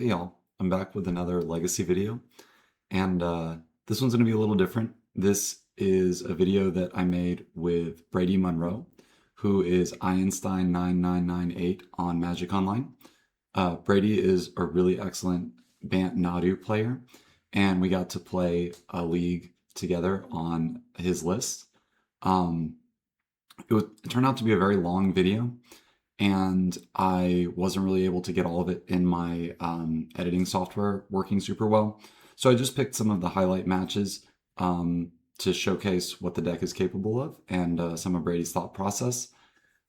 Hey y'all, I'm back with another legacy video, and this one's going to be a little different. This is a video that I made with Brady Munroe, who is einstein9998 on Magic Online. Brady is a really excellent Bant Nadu player, and we got to play a league together on his list. Um, it turned out to be a very long video, and I wasn't really able to get all of it in my editing software working super well. So I just picked some of the highlight matches to showcase what the deck is capable of and some of Brady's thought process.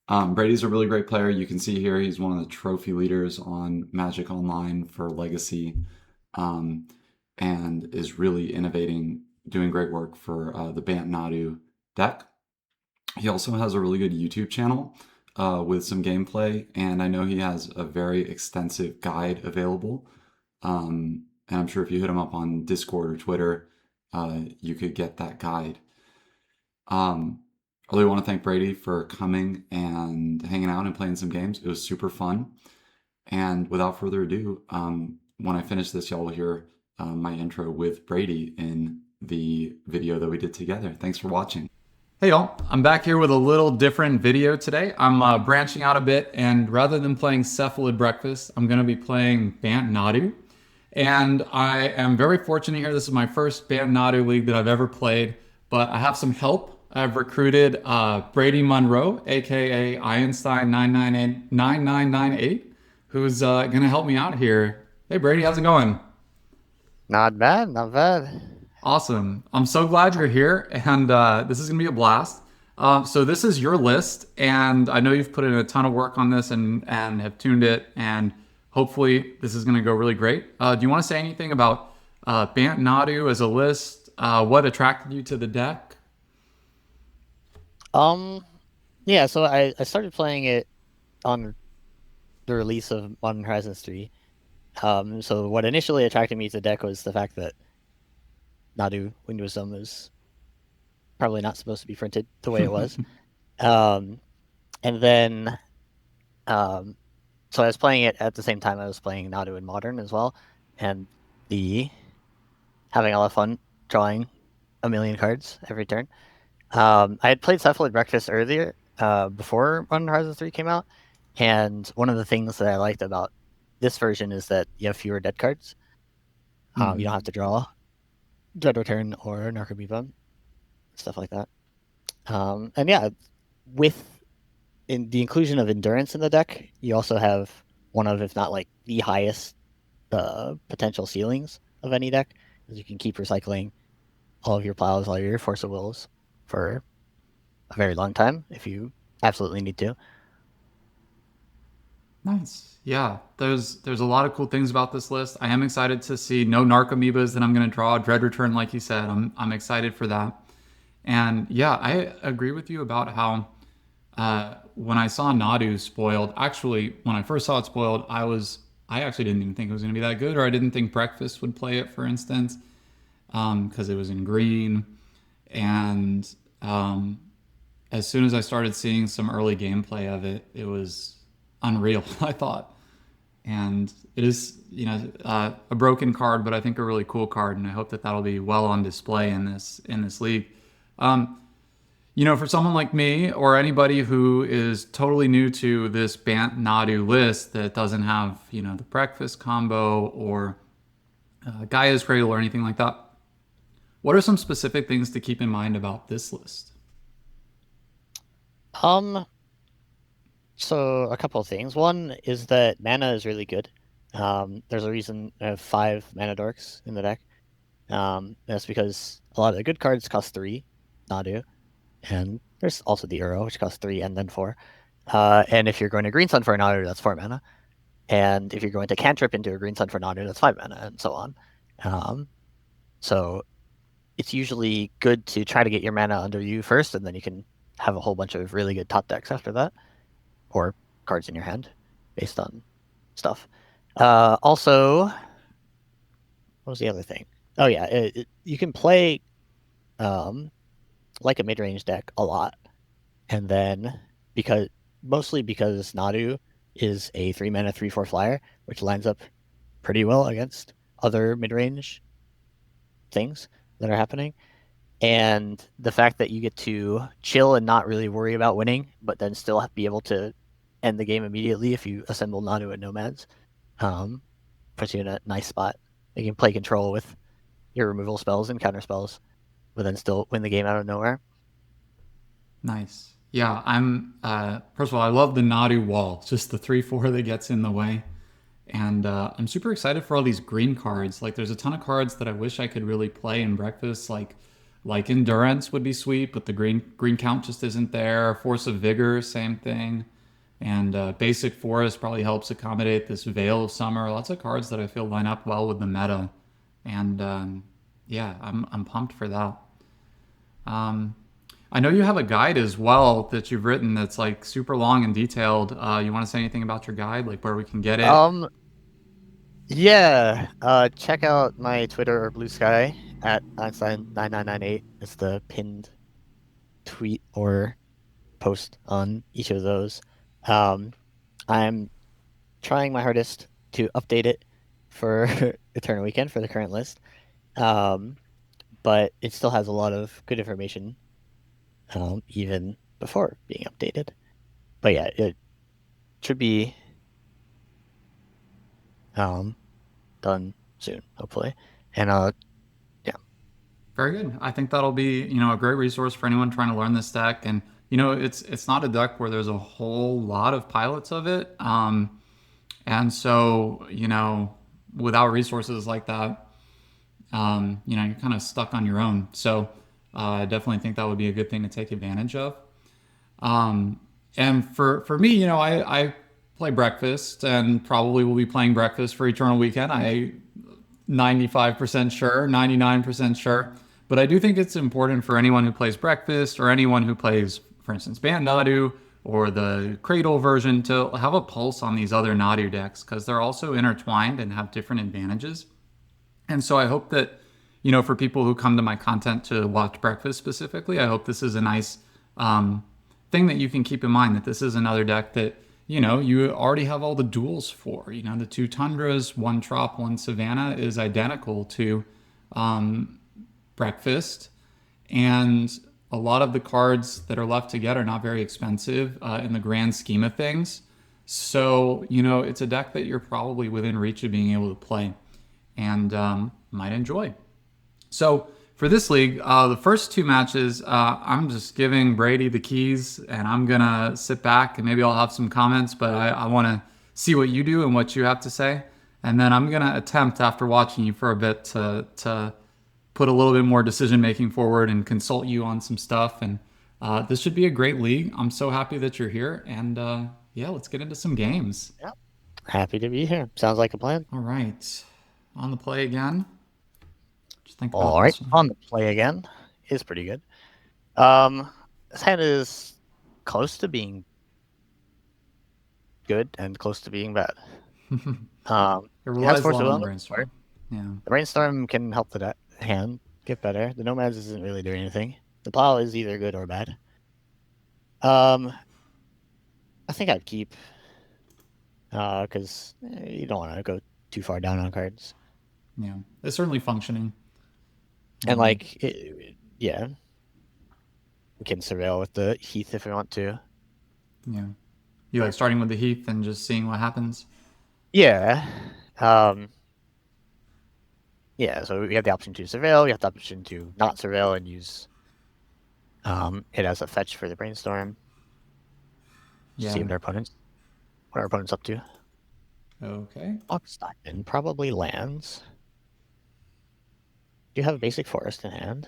Brady's a really great player. You can see here he's one of the trophy leaders on Magic Online for Legacy, and is really innovating, doing great work for the Bant Nadu deck. He also has a really good YouTube channel with some gameplay, and I know he has a very extensive guide available. And I'm sure if you hit him up on Discord or Twitter, you could get that guide. I really want to thank Brady for coming and hanging out and playing some games. It was super fun. And without further ado, when I finish this, y'all will hear my intro with Brady in the video that we did together. Thanks for watching. Hey y'all, I'm back here with a little different video today. I'm branching out a bit, and rather than playing Cephalid Breakfast, I'm going to be playing Bant Nadu. And I am very fortunate here. This is my first Bant Nadu league that I've ever played, but I have some help. I've recruited Brady Munroe, a.k.a. einstein9998, who's going to help me out here. Hey Brady, how's it going? Not bad, not bad. Awesome. I'm so glad you're here, and this is going to be a blast. So this is your list, and I know you've put in a ton of work on this and have tuned it, and hopefully this is going to go really great. Do you want to say anything about Bant Nadu as a list? What attracted you to the deck? Um, yeah, so I started playing it on the release of Modern Horizons 3. So what initially attracted me to the deck was the fact that Nadu Winged Wisdom is probably not supposed to be printed the way it was. Um, and then, so I was playing it at the same time I was playing Nadu in Modern as well, and having a lot of fun drawing a million cards every turn. I had played Cephalid Breakfast earlier, before Modern Horizons 3 came out, and one of the things that I liked about this version is that you have fewer dead cards. You don't have to draw Dread Return or Narcomoeba, stuff like that. And yeah, in the inclusion of Endurance in the deck, you also have one of, if not like the highest potential ceilings of any deck, because you can keep recycling all of your plows, all your Force of Wills for a very long time if you absolutely need to. Nice. Yeah, there's a lot of cool things about this list. I am excited to see no Narcomoebas that I'm going to draw. Dread Return, like you said, I'm excited for that. And yeah, I agree with you about how when I saw Nadu spoiled, actually, when I first saw it spoiled, I actually didn't even think it was going to be that good, or I didn't think Breakfast would play it, for instance, because it was in green. And as soon as I started seeing some early gameplay of it, it was unreal, I thought. And it is, a broken card, but I think a really cool card, and I hope that that'll be well on display in this league. For someone like me or anybody who is totally new to this Bant Nadu list that doesn't have, the breakfast combo or Gaia's Cradle or anything like that, what are some specific things to keep in mind about this list? So a couple of things. One is that mana is really good. There's a reason I have 5 mana dorks in the deck. That's because a lot of the good cards cost 3, Nadu, and there's also the Uro, which costs 3 and then 4. And if you're going to Green Sun for a Nadu, that's 4 mana. And if you're going to cantrip into a Green Sun for Nadu, that's 5 mana, and so on. So it's usually good to try to get your mana under you first, and then you can have a whole bunch of really good top decks after that, or cards in your hand based on stuff. Also, what was the other thing? Oh yeah, you can play like a mid-range deck a lot, and then mostly because Nadu is a 3 mana 3/4 flyer, which lines up pretty well against other mid-range things that are happening. And the fact that you get to chill and not really worry about winning, but then still be able to end the game immediately if you assemble Nadu and Nomads, puts you in a nice spot. You can play control with your removal spells and counter spells, but then still win the game out of nowhere. Nice. Yeah, I'm. First of all, I love the Nadu wall. It's just the 3/4 that gets in the way, and I'm super excited for all these green cards. Like, there's a ton of cards that I wish I could really play in Breakfast. Like Endurance would be sweet, but the green count just isn't there. Force of Vigor, same thing. And Basic Forest probably helps accommodate this Veil of Summer. Lots of cards that I feel line up well with the meta, and yeah, I'm pumped for that. Um, I know you have a guide as well that you've written that's like super long and detailed. You want to say anything about your guide, like where we can get it? Yeah. Check out my Twitter or Blue Sky at einstein9998. It's the pinned tweet or post on each of those. I'm trying my hardest to update it for Eternal Weekend for the current list. But it still has a lot of good information, even before being updated. But yeah, it should be done soon, hopefully. And yeah. Very good. I think that'll be, a great resource for anyone trying to learn this deck. And it's not a deck where there's a whole lot of pilots of it. And so, without resources like that, you're kind of stuck on your own. So I definitely think that would be a good thing to take advantage of. And for me, I play Breakfast and probably will be playing Breakfast for Eternal Weekend. 95% sure, 99% sure. But I do think it's important for anyone who plays Breakfast or anyone who plays, for instance, Bant Nadu or the Cradle version to have a pulse on these other Nadu decks because they're also intertwined and have different advantages. And so I hope that, for people who come to my content to watch Breakfast specifically, I hope this is a nice thing that you can keep in mind, that this is another deck that, you already have all the duels for. The two Tundras, one Trop, one Savannah is identical to Breakfast. And a lot of the cards that are left to get are not very expensive in the grand scheme of things. So, it's a deck that you're probably within reach of being able to play and might enjoy. So for this league, the first two matches, I'm just giving Brady the keys, and I'm gonna sit back and maybe I'll have some comments, but I want to see what you do and what you have to say, and then I'm gonna attempt after watching you for a bit to put a little bit more decision making forward and consult you on some stuff. And this should be a great league. I'm so happy that you're here, and yeah, let's get into some games. Yep. Happy to be here. Sounds like a plan. All right, on the play again. Just think about All right, this one. on the play again is pretty good. This hand is close to being good and close to being bad. It Has relies a Force lot of on Will the on the brainstorm. board. Yeah. The Brainstorm can help the hand get better. The Nomads isn't really doing anything. The Plow is either good or bad. I think I'd keep, because you don't want to go too far down on cards. Yeah. It's certainly functioning. And yeah, we can surveil with the Heath if we want to. Yeah. You like starting with the Heath and just seeing what happens? Yeah. Yeah, so we have the option to surveil, we have the option to not surveil and use it as a fetch for the Brainstorm. Yeah. See what our opponent's up to. Okay. Stockton probably lands. Do have a basic forest in hand,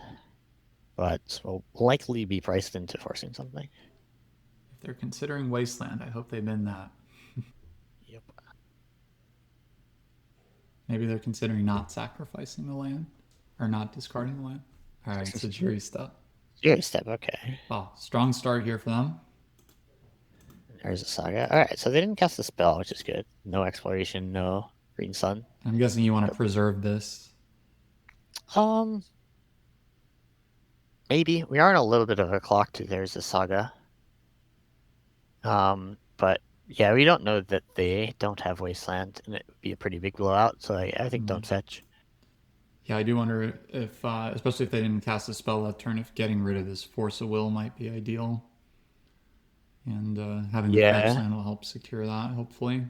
but will likely be priced into forcing something. If they're considering Wasteland, I hope they bin that. Yep. Maybe they're considering not sacrificing the land or not discarding the land. All right, it's a jury step. Jury step, okay. Wow, strong start here for them. There's a Saga. All right, so they didn't cast a spell, which is good. No exploration, no Green Sun. I'm guessing you want to preserve this. Maybe we are in a little bit of a clock to there's a Saga. But Yeah, we don't know that they don't have wasteland, and it would be a pretty big blowout. So I think Mm. don't fetch. Yeah, I do wonder if, especially if they didn't cast a spell that turn, if getting rid of this Force of Will might be ideal. And having the fetch Yeah. land will help secure that, hopefully.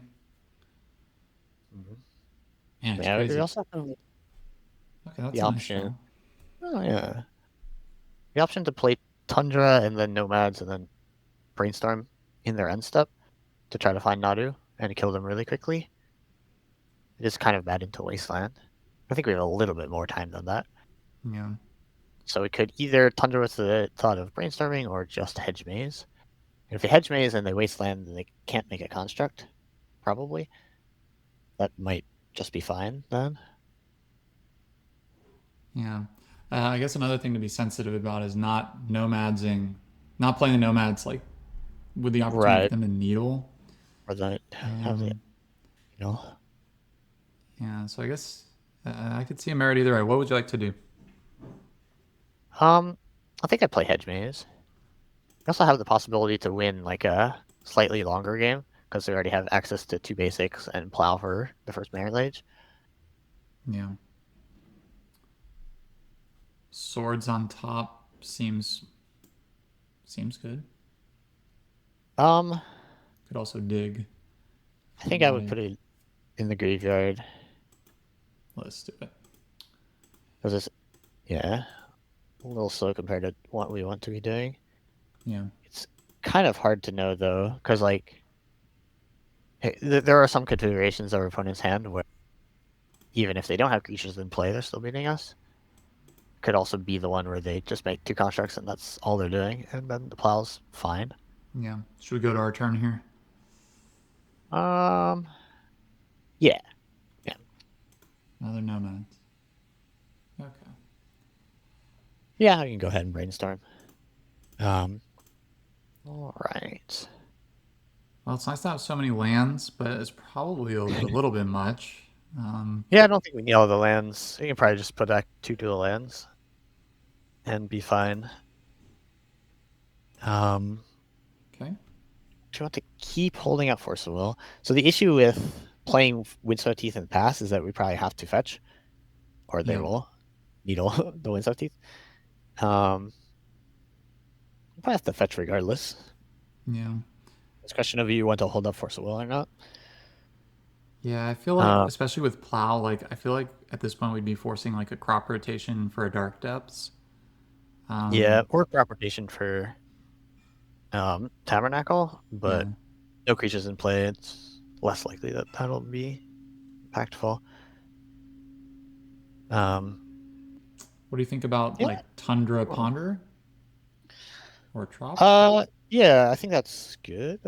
Mm-hmm. Man, it's Yeah, we crazy. also have Okay, that's the a nice option. draw. Oh yeah, the option to play Tundra and then Nomads and then Brainstorm in their end step to try to find Nadu and kill them really quickly. It is kind of bad into Wasteland. I think we have a little bit more time than that. Yeah. So we could either Tundra with the thought of brainstorming or just Hedge Maze. And if they Hedge Maze and they Wasteland, then they can't make a construct, probably. That might just be fine then. Yeah. I guess another thing to be sensitive about is not nomadsing, not playing the nomads like with the opportunity for Right. them to needle. Or the have the Um, you know. yeah, so I guess I could see a merit either way. What would you like to do? Um I think I'd play Hedge Maze. We also have the possibility to win like a slightly longer game because we already have access to 2 basics and Plow for the first Married Age. Yeah. Swords on top seems good. Um, Could also dig I if you think I would wanted. put it in the graveyard Let's do it. because it's yeah a little slow compared to what we want to be doing. Yeah. It's kind of hard to know though because like there are some configurations of our opponent's hand where even if they don't have creatures in play, they're still beating us. Could also be the one where they just make 2 constructs and that's all they're doing, and then the plow's fine. Yeah. Should we go to our turn here? Um, yeah, yeah. Another nomads. Okay. Yeah, you can go ahead and brainstorm. All right. Well, it's nice to have so many lands, but it's probably a little bit much. Yeah, I don't think we need all the lands. You can probably just put back 2 dual lands and be fine. Um, Okay. do you want to keep holding out Force of Will? So the issue with playing Windswept Teeth in the past is that we probably have to fetch, or they Yeah. will needle the Windswept Teeth. Um, we probably have to fetch regardless. Yeah. It's a question of you want to hold up Force of Will or not. Yeah, I feel like, Uh, especially with Plow, like I feel like at this point we'd be forcing like a crop rotation for a Dark Depths. yeah, Um, or crop rotation for Tabernacle, yeah. but no creatures in play. It's less likely that that'll be impactful. Um, What do you think about yeah. like Tundra Ponder or Trop? Yeah, I think that's good.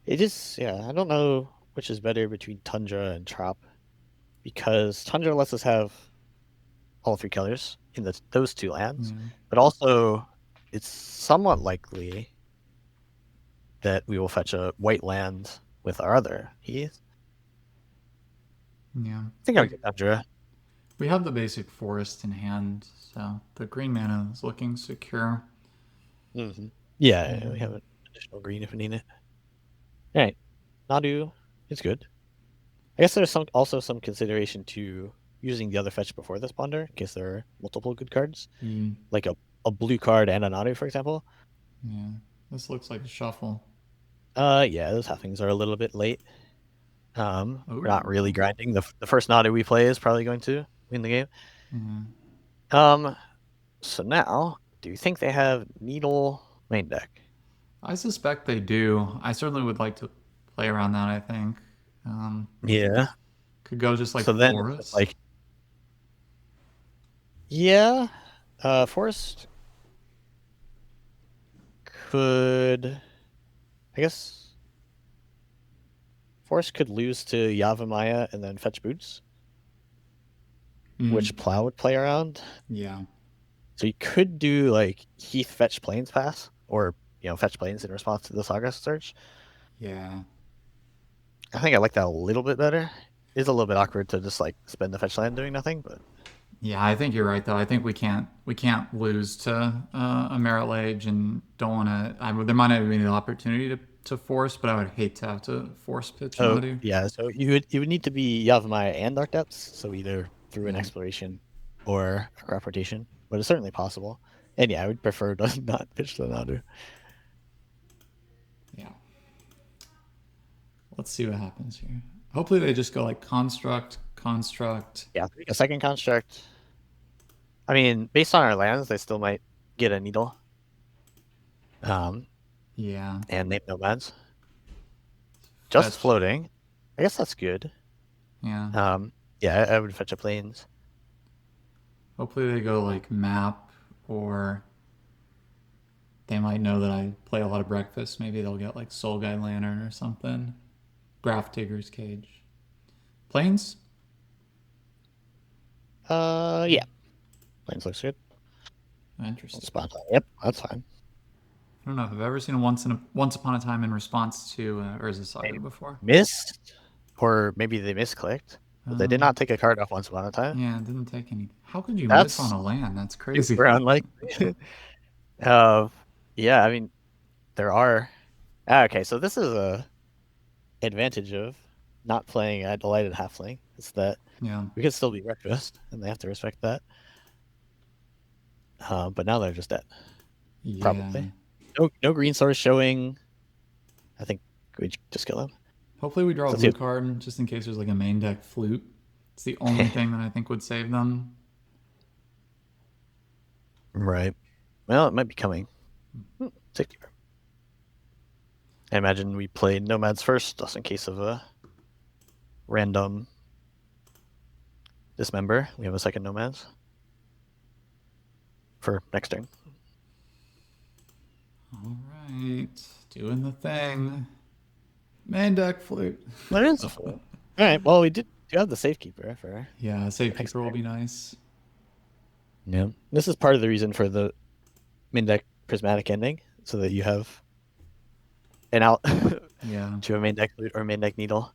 It is, yeah. I don't know which is better between Tundra and Trop because Tundra lets us have all 3 colors in those 2 lands, Yeah. but also it's somewhat likely that we will fetch a white land with our other Heath. Yeah. I think I'll Like get Tundra. we have the basic forest in hand, so the green mana is looking secure. Mm-hmm. Yeah, we have Um, an additional green if we need it. All right, Nadu is good. I guess there's also some consideration to using the other fetch before this ponder in case there are multiple good cards, mm, like a blue card and a Nadu, for example. yeah. This looks like a shuffle. Yeah, those halflings are a little bit late. We're not Oh. really grinding. The first Nadu we play is probably going to win the game. Yeah. Um, so now, do you think they have Needle main deck? I suspect they do. I certainly would like to play around that, I think. Um, Yeah. could go just like So then it's just forest. like, yeah, Forest could, I guess, Forest could lose to Yavimaya and then fetch Boots, Mm, which Plow would play around. yeah. So you could do like Heath fetch Plains pass, or fetch Plains in response to the Saga Search. Yeah. I think I like that a little bit better. It's a little bit awkward to just like spend the fetch land doing nothing, but Yeah, I think you're right though. I think we can't lose to a Merit Lage and don't want to. There might not be the opportunity to force, but I would hate to have to force pitch So Nadu. yeah, so you would need to be Yavimaya and Dark Depths, so either through an Yeah, exploration or a crop rotation, but it's certainly possible. And yeah, I would prefer to not pitch the Nadu. yeah. Let's see what happens here. Hopefully they just go like construct, construct. Yeah, a second construct. I mean, based on our lands, they still might get a needle. Yeah, And name nomads. Just fetch. floating. I guess that's good. Yeah. Yeah, I would fetch a plains. Hopefully they go like map, or they might know that I play a lot of breakfast. Maybe they'll get like Soul Guide Lantern or something. Graph Digger's Cage. Planes? Yeah, plains looks good. Interesting. Spot on. Yep, that's fine. I don't know if I've ever seen a Once Upon a Time in response to Urza They Saga before. missed, or maybe they misclicked. But they did not take a card off once upon a time. Yeah, it didn't take any. How could you miss on That's a land? That's super crazy. unlikely. uh, yeah, I mean, there are. Okay, so this is a advantage of not playing a delighted halfling. It's that Yeah. we could still be breakfast, and they have to respect that. But now they're just dead. Yeah. Probably. No green source showing. I think we just kill him. Hopefully we draw a So blue card just in case there's like a main deck flute. It's the only thing that I think would save them. Right. Well, it might be coming. Safety. I imagine we played nomads first, just in case of a random dismember. We have a second nomads for next turn. All right, doing the thing. Main deck flute. There is a flute. All right. Well, we do have the safekeeper for. Yeah, safekeeper will be nice. Yeah. This is part of the reason for the min deck prismatic ending, so that you have an out Yeah. to a main deck flute or main deck needle.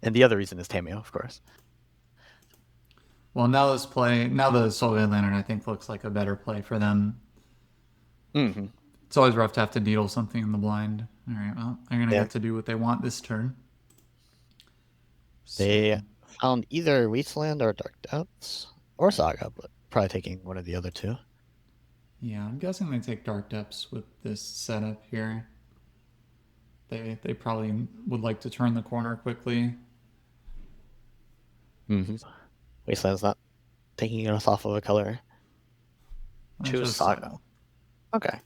And the other reason is Tameo, of course. Well, now the Soul Guide Lantern I think looks like a better play for them. Mm-hmm. It's always rough to have to needle something in the blind. All right, well, they're gonna get to do what they want this turn. They found either Wasteland or Dark Depths or Saga, but probably taking one of the other two. Yeah, I'm guessing they take Dark Depths with this setup here. They probably would like to turn the corner quickly. Mm-hmm. Wasteland's not taking us off of a color. Choose Saga. Okay.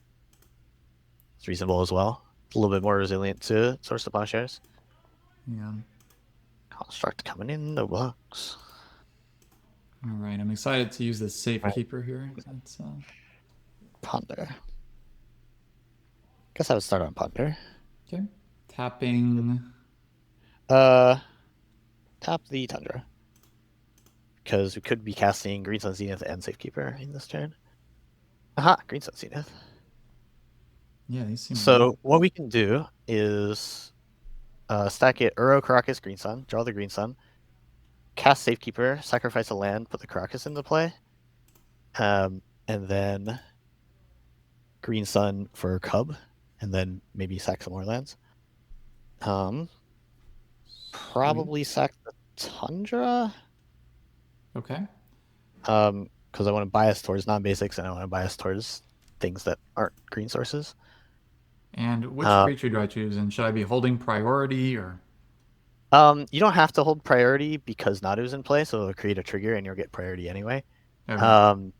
It's reasonable as well. It's a little bit more resilient to Source of Plowshares. Yeah. Construct coming in the box. All right, I'm excited to use this Safekeeper here. That's Ponder. Guess I would start on Ponder. okay. Tapping. Tap the Tundra. Because we could be casting Green Sun Zenith and Safekeeper in this turn. Aha, Green Sun Zenith. Yeah, these seem So what we can do is stack it Uro, Caracas, Green Sun, draw the Green Sun, cast Safekeeper, sacrifice a land, put the Caracas into play, and then Green Sun for Cub, and then maybe sack some more lands. Probably sack the Tundra. Okay. Because I want to bias towards non-basics, and I want to bias towards things that aren't green sources. And which creature do I choose? And should I be holding priority or? You don't have to hold priority because Nadu's in play, so it'll create a trigger and you'll get priority anyway. Okay.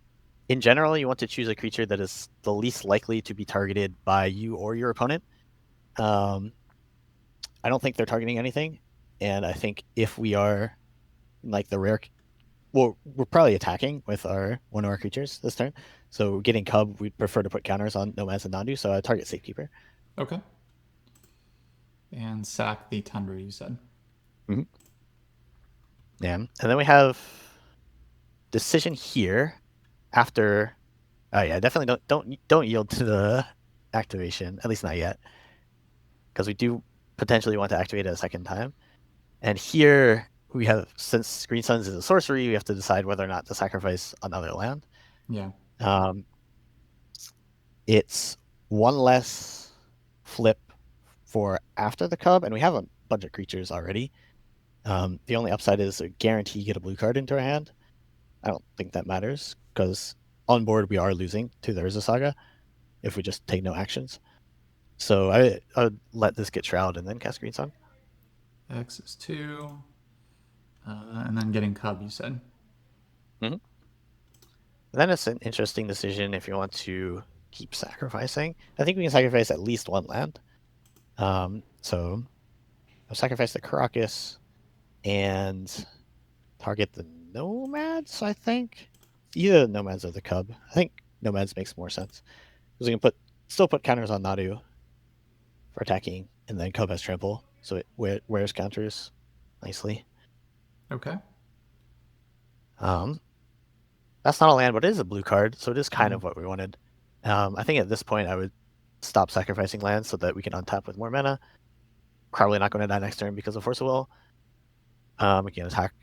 In general, you want to choose a creature that is the least likely to be targeted by you or your opponent. I don't think they're targeting anything, and I think if we are like the rare, well, we're probably attacking with one of our creatures this turn. So getting Cub, we'd prefer to put counters on Nomads and Nadu, so I target Safekeeper. Okay. And sack the Tundra, you said. Mm-hmm. Yeah, and then we have decision here after. Oh yeah, definitely don't yield to the activation, at least not yet, because we do potentially want to activate it a second time. And here we have, since Green Suns is a sorcery, we have to decide whether or not to sacrifice another land. Yeah. It's one less flip for after the cub, and we have a bunch of creatures already. The only upside is a guarantee you get a blue card into our hand. I don't think that matters, because on board we are losing to the Urza Saga if we just take no actions. So I would let this get Shroud and then cast Green Sun. X is 2. And then getting Cub, you said. Mm-hmm. Then it's an interesting decision if you want to keep sacrificing. I think we can sacrifice at least one land. So I'll sacrifice the Caracas and target the Nomads, I think. Either the Nomads or the Cub. I think Nomads makes more sense. Because we can still put counters on Nadu for attacking, and then Cub has trample, so it wears counters nicely. Okay. That's not a land, but it is a blue card, so it is kind of what we wanted. I think at this point I would stop sacrificing lands so that we can untap with more mana. Probably not going to die next turn because of Force of Will. We can attack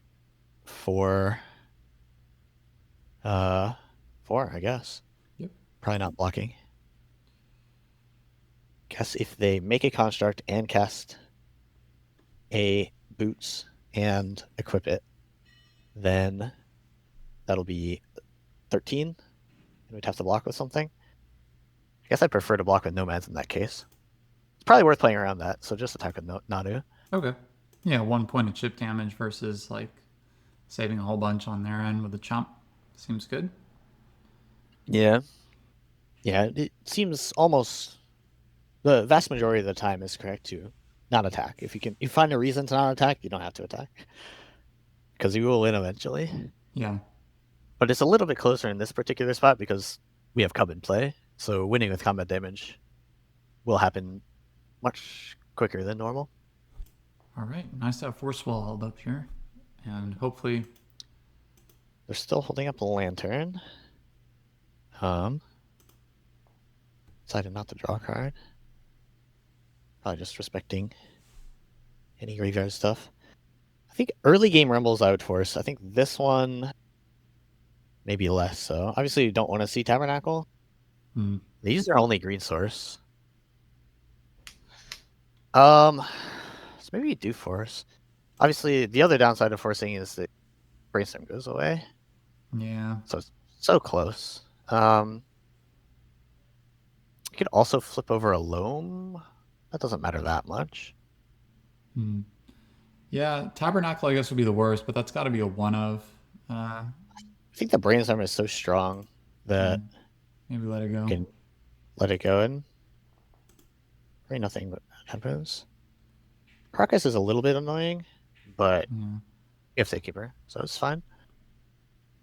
for 4, I guess. Yep. Probably not blocking. Guess if they make a construct and cast a boots and equip it, then that'll be 13, and we'd have to block with something. I guess I'd prefer to block with Nomads in that case. It's probably worth playing around that, so just attack with Nadu. Okay. Yeah, 1 point of chip damage versus like saving a whole bunch on their end with a chump. Seems good. Yeah. Yeah, it seems almost the vast majority of the time is correct to not attack. If you find a reason to not attack, you don't have to attack. Because you will win eventually. Yeah. But it's a little bit closer in this particular spot because we have Cub in play. So winning with combat damage will happen much quicker than normal. All right. Nice to have Force Wall held up here. And hopefully they're still holding up a Lantern. Decided not to draw a card. Probably just respecting any graveyard stuff. I think early game Rumbles I would force. I think this one maybe less so. Obviously you don't want to see Tabernacle. They use their only green source. So maybe you do force. Obviously the other downside of forcing is that Brainstorm goes away. Yeah. So it's so close. You could also flip over a Loam. That doesn't matter that much. Yeah, Tabernacle I guess would be the worst, but that's got to be a one of. I think the Brainstorm is so strong that maybe let it go. You can let it go and probably nothing happens. Carcass is a little bit annoying, but you have Safekeeper, so it's fine.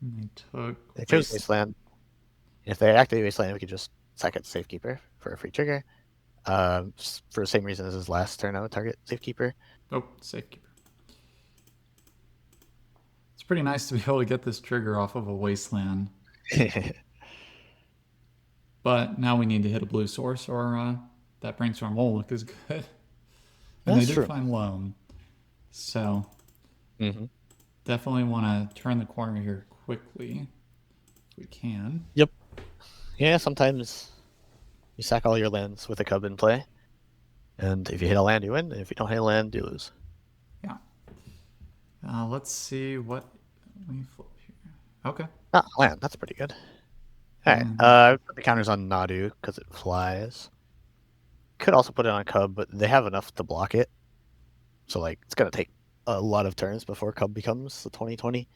They chose Wasteland. If they activate Wasteland, we could just sack it Safekeeper for a free trigger. For the same reason as his last turn, I would target Safekeeper. Oh, Safekeeper. It's pretty nice to be able to get this trigger off of a Wasteland. But now we need to hit a blue source or that Brainstorm won't look as good. And they did find Loam. So definitely want to turn the corner here quickly if we can. Yep. Yeah, sometimes you sack all your lands with a Cub in play. And if you hit a land, you win. And if you don't hit a land, you lose. Yeah. Let's see what we flip here. Okay. Ah, land. That's pretty good. All right. Put the counters on Nadu because it flies. Could also put it on Cub, but they have enough to block it. So, like, it's going to take a lot of turns before Cub becomes the 2020.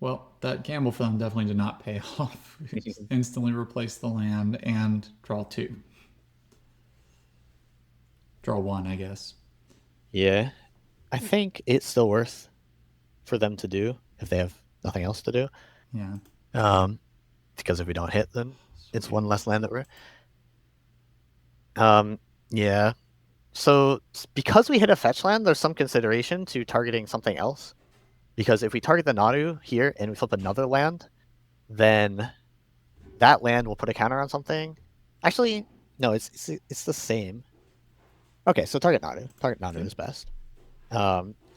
Well, that gamble for them definitely did not pay off. Instantly replace the land and draw 2. Draw 1, I guess. Yeah. I think it's still worth for them to do if they have nothing else to do. Yeah. Because if we don't hit, then it's one less land that we're... yeah. So because we hit a fetch land, there's some consideration to targeting something else. Because if we target the Nadu here and we flip another land, then that land will put a counter on something. Actually, no, it's the same. Okay, so target Nadu. Target Nadu is best.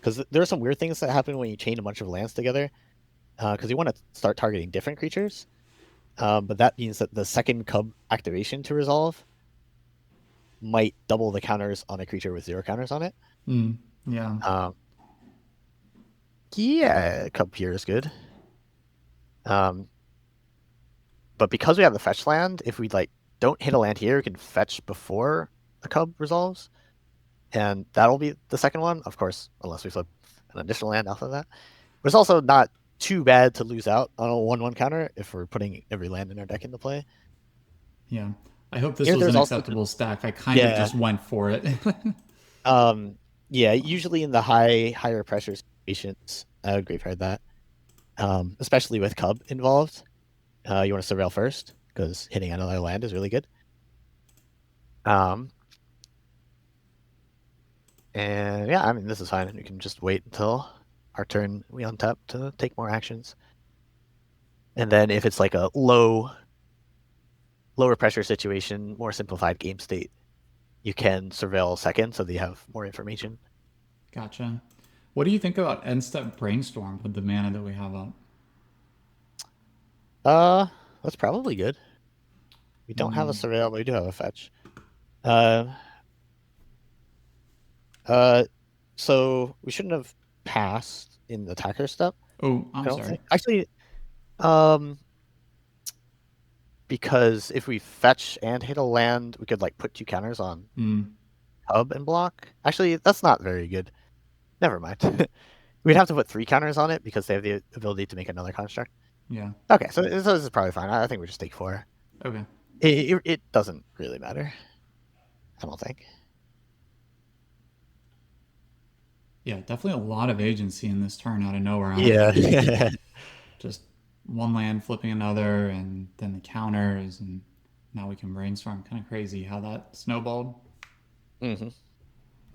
because there are some weird things that happen when you chain a bunch of lands together. Because you want to start targeting different creatures, but that means that the second cub activation to resolve might double the counters on a creature with 0 counters on it. Yeah. Yeah, cub here is good. But because we have the fetch land, if we like don't hit a land here, we can fetch before the cub resolves, and that'll be the second one, of course, unless we flip an additional land off of that. But it's also not too bad to lose out on a 1/1 counter if we're putting every land in our deck into play. Yeah. I hope this Here, was there's an also acceptable stack. I kind of yeah, just went for it. yeah. Usually in the higher pressure situations, I would graveyard that. Especially with cub involved, you want to surveil first because hitting another land is really good. And yeah, I mean this is fine. We can just wait until our turn. We untap to take more actions. And then if it's like a lower pressure situation, more simplified game state, you can surveil second so that you have more information. Gotcha. What do you think about end step brainstorm with the mana that we have up? That's probably good. We don't have a Mm. surveil, but we do have a fetch. Uh, so we shouldn't have passed in the attacker step. Oh, I I'm don't sorry. think. Actually, um, because if we fetch and hit a land, we could like put 2 counters on hub and block. Actually, that's not very good. Never mind. We'd have to put 3 counters on it because they have the ability to make another construct. Yeah. Okay, so this is probably fine. I think we just take 4. Okay. It doesn't really matter. I don't think. Yeah, definitely a lot of agency in this turn out of nowhere. Yeah. Just one land flipping another, and then the counters, and now we can brainstorm. Kind of crazy how that snowballed. Mm-hmm.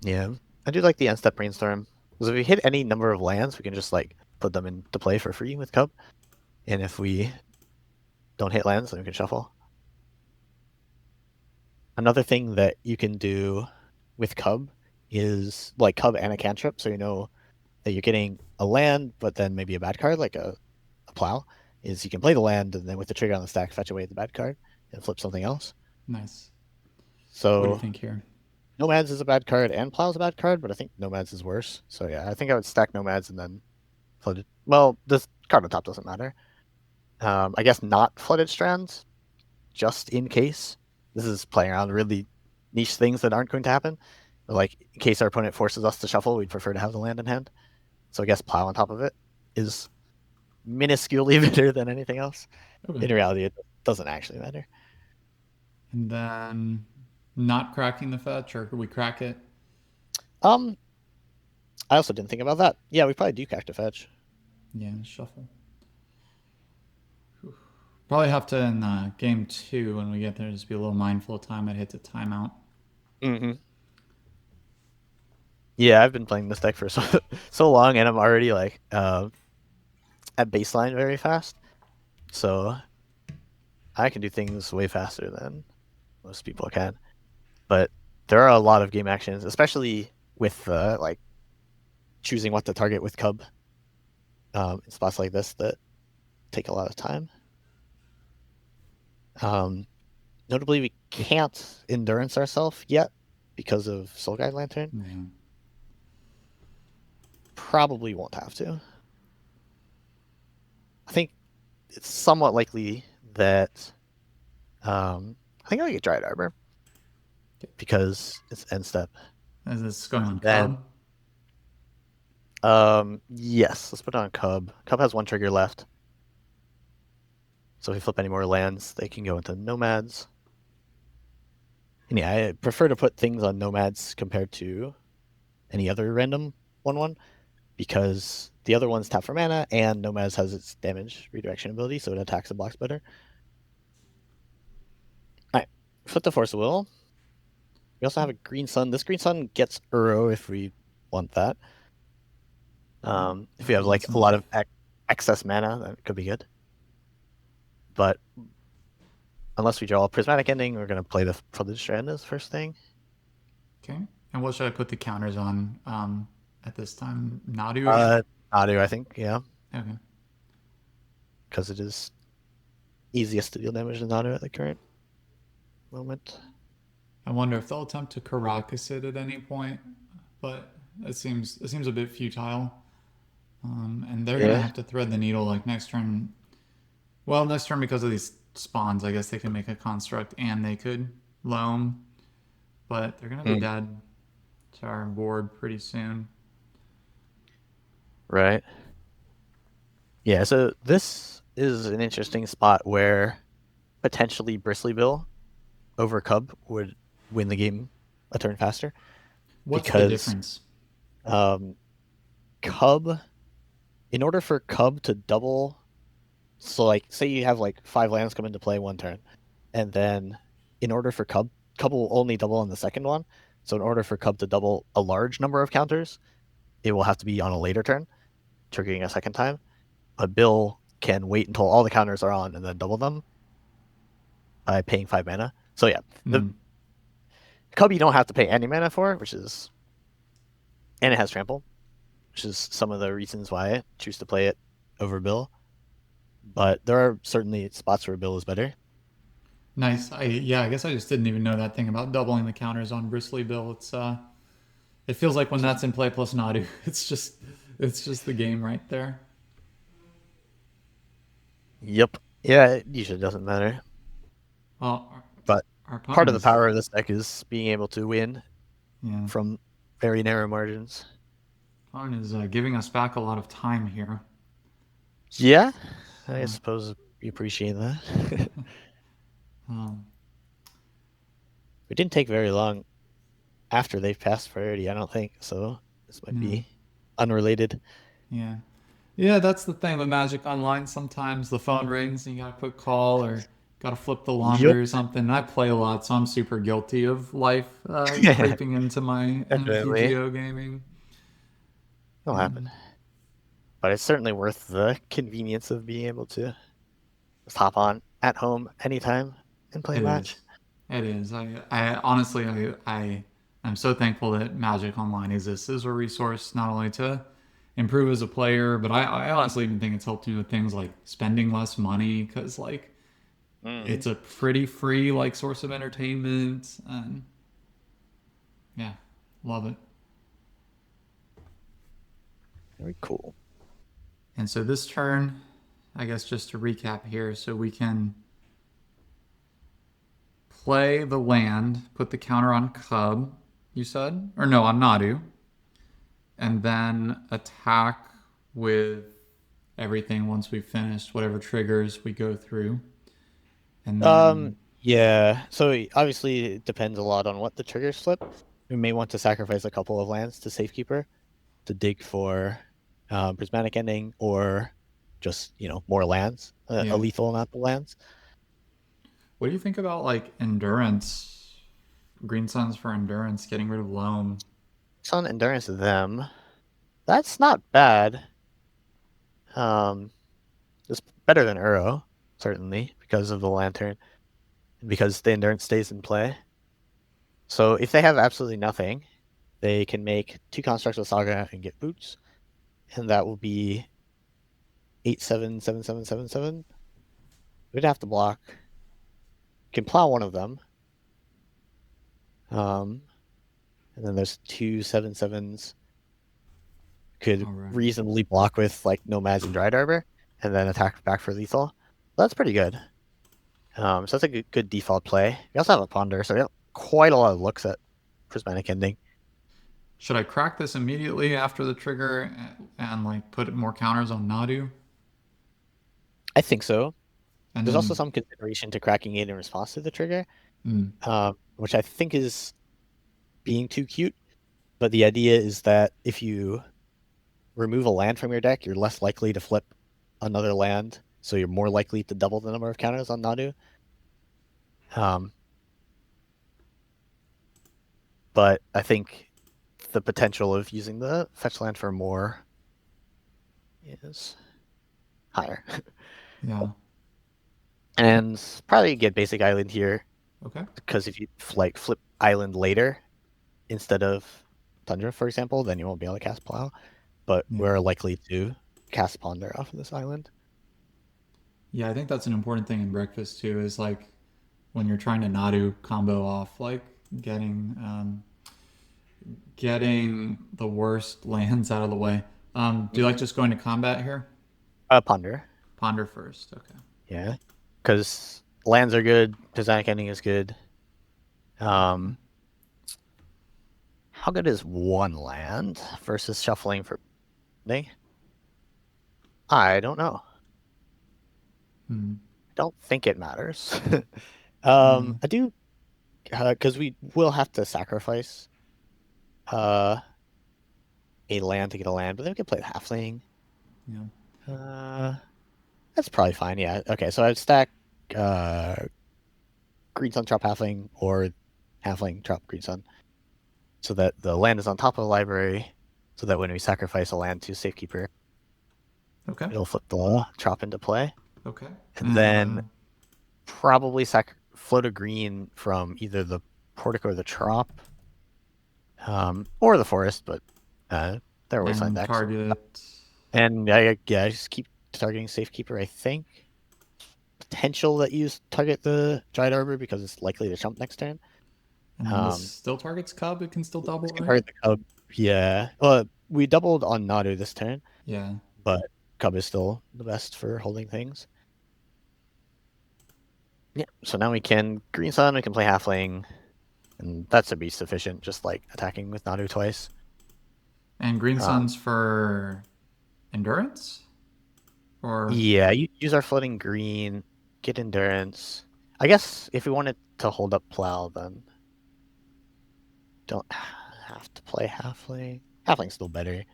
Yeah, I do like the end step brainstorm because if we hit any number of lands, we can just like put them into play for free with Cub, and if we don't hit lands, then we can shuffle. Another thing that you can do with Cub is like Cub and a cantrip, so you know that you're getting a land, but then maybe a bad card like a plow. Is you can play the land and then with the trigger on the stack, fetch away the bad card and flip something else. Nice. What do you So think here? Nomads is a bad card and Plow's a bad card, but I think Nomads is worse. So yeah, I think I would stack Nomads and then flooded. Well, this card on top doesn't matter. I guess not flooded strands, just in case. This is playing around really niche things that aren't going to happen. But like in case our opponent forces us to shuffle, we'd prefer to have the land in hand. So I guess Plow on top of it is minusculely better than anything else. Okay. In reality, it doesn't actually matter. And then not cracking the fetch, or could we crack it? I also didn't think about that. Yeah, we probably do crack to fetch. Yeah, shuffle. Probably have to in game 2 when we get there just be a little mindful of time. I'd hit the timeout. Mm-hmm. Yeah, I've been playing this deck for so long, and I'm already like at baseline very fast. So I can do things way faster than most people can. But there are a lot of game actions, especially with like choosing what to target with Cub in spots like this that take a lot of time. Notably, we can't endurance ourselves yet because of Soul Guide Lantern. Yeah. Probably won't have to. I think it's somewhat likely that I think I'll get Dryad Arbor because it's end step. Is this going on Then, Cub? yes, let's put it on Cub. Cub has 1 trigger left. So if we flip any more lands, they can go into Nomads. And yeah, I prefer to put things on Nomads compared to any other random 1/1 because the other one's tap for mana and Nomads has its damage redirection ability, so it attacks and blocks better. Alright, flip the Force of Will. We also have a Green Sun. This Green Sun gets Uro if we want that. If we have like a lot of excess mana, that could be good. But unless we draw a Prismatic Ending, we're going to play the Flooded Strand as first thing. Okay. And what should I put the counters on? at this time? Nadu again? Uh, Nadu, I think, yeah, Okay. because it is easiest to deal damage to Nadu at the current moment. I wonder if they'll attempt to Karakas it at any point, but it seems a bit futile. And they're gonna Yeah. have to thread the needle like next turn. Well, next turn because of these spawns, I guess they can make a construct and they could loam, but they're gonna be Mm. dead to our board pretty soon. Right. Yeah, so this is an interesting spot where potentially Bristly Bill over Cub would win the game a turn faster What's the because difference? um, Cub, in order for Cub to double, so like say you have like 5 lands come into play one turn, and then in order for Cub will only double on the second one. So in order for Cub to double a large number of counters, it will have to be on a later turn, triggering a second time. But Bill can wait until all the counters are on and then double them by paying 5 mana. So yeah, the Mm, Cub you don't have to pay any mana for, and it has trample, which is some of the reasons why I choose to play it over Bill. But there are certainly spots where Bill is better. nice. I guess I just didn't even know that thing about doubling the counters on Bristly Bill. It feels like when that's in play plus Nadu, it's just the game right there. Yep. Yeah, it usually doesn't matter. Well, But our part opponent of the is power of this deck is being able to win yeah, from very narrow margins. opponent is giving us back a lot of time here. Yeah, I So, suppose we appreciate that. um, It didn't take very long after they've passed priority, I don't think. So this might no, be unrelated. yeah. Yeah, that's the thing with Magic Online. Sometimes the phone rings and you gotta put call or gotta flip the laundry Yep. or something. I play a lot, so I'm super guilty of life creeping into my Definitely. MTGO gaming. It'll happen. And But it's certainly worth the convenience of being able to just hop on at home anytime and play a it match. is. It is. I honestly, I'm so thankful that Magic Online exists as a resource, not only to improve as a player, but I honestly even think it's helped me with things like spending less money because like Mm. it's a pretty free like source of entertainment and yeah, love it. Very cool. And so this turn, I guess just to recap here, so we can play the land, put the counter on Cub, you said? Or no, on Nadu. And then attack with everything once we've finished whatever triggers we go through. And then, Yeah. So obviously it depends a lot on what the triggers flip. We may want to sacrifice a couple of lands to Safekeeper to dig for Prismatic Ending or just, more lands, a yeah. lethal amount of lands. What do you think about like endurance? Green Suns for endurance, getting rid of loam. Sun Endurance them. That's not bad. Um, it's better than Uro, certainly, because of the Lantern and because the Endurance stays in play. So if they have absolutely nothing, they can make 2 constructs with Saga and get boots, and that will be 8/7/7/7/7/7. We'd have to block. Can plow one of them. Um, and then there's 2/7/7s. Could All right. reasonably block with like Nomads and Dryad Arbor, and then attack back for lethal. That's pretty good. So that's a good default play. We also have a Ponder, so we have quite a lot of looks at Prismatic Ending. Should I crack this immediately after the trigger and like put more counters on Nadu? I think so. And There's also then, some consideration to cracking it in response to the trigger, mm, which I think is being too cute. But the idea is that if you remove a land from your deck, you're less likely to flip another land, so you're more likely to double the number of counters on Nadu. Um, but I think the potential of using the fetch land for more is higher. yeah. And probably get basic island here, Okay. because if you flip island later instead of Tundra, for example, then you won't be able to cast Plow. But Yeah. we're likely to cast Ponder off of this island. Yeah, I think that's an important thing in Breakfast too. Is like when you're trying to Nadu combo off, like getting getting the worst lands out of the way. Do you like just going to combat here? Ponder. Ponder first. Okay. Yeah. Because lands are good, Tizanic Ending is good. How good is one land versus shuffling for ending? I don't know. Hmm. I don't think it matters. Yeah. I do, because we will have to sacrifice a land to get a land, but then we can play the halfling. Yeah. That's probably fine. Yeah. Okay. So I'd stack Green Sun Trop Halfling or Halfling Trop Green Sun, so that the land is on top of the library, so that when we sacrifice a land to Safekeeper, Okay. it'll flip the Trop into play. Okay. And then probably float a green from either the Portico or the Trop, or the Forest, but they're always fine decks. Target. And I just keep targeting Safekeeper, I think. Potential that you target the Giant Arbor because it's likely to jump next turn. And this still targets Cub. It can still double, right? Target the Cub. Yeah. Well, we doubled on Nadu this turn. Yeah. But Cub is still the best for holding things. Yeah. So now we can Green Sun. We can play Halfling, and that should be sufficient. Just like attacking with Nadu twice. And Green Sun's for endurance, or yeah, you use our floating green, get endurance. I guess if we wanted to hold up Plow, then don't have to play Halfling. Halfling's still better.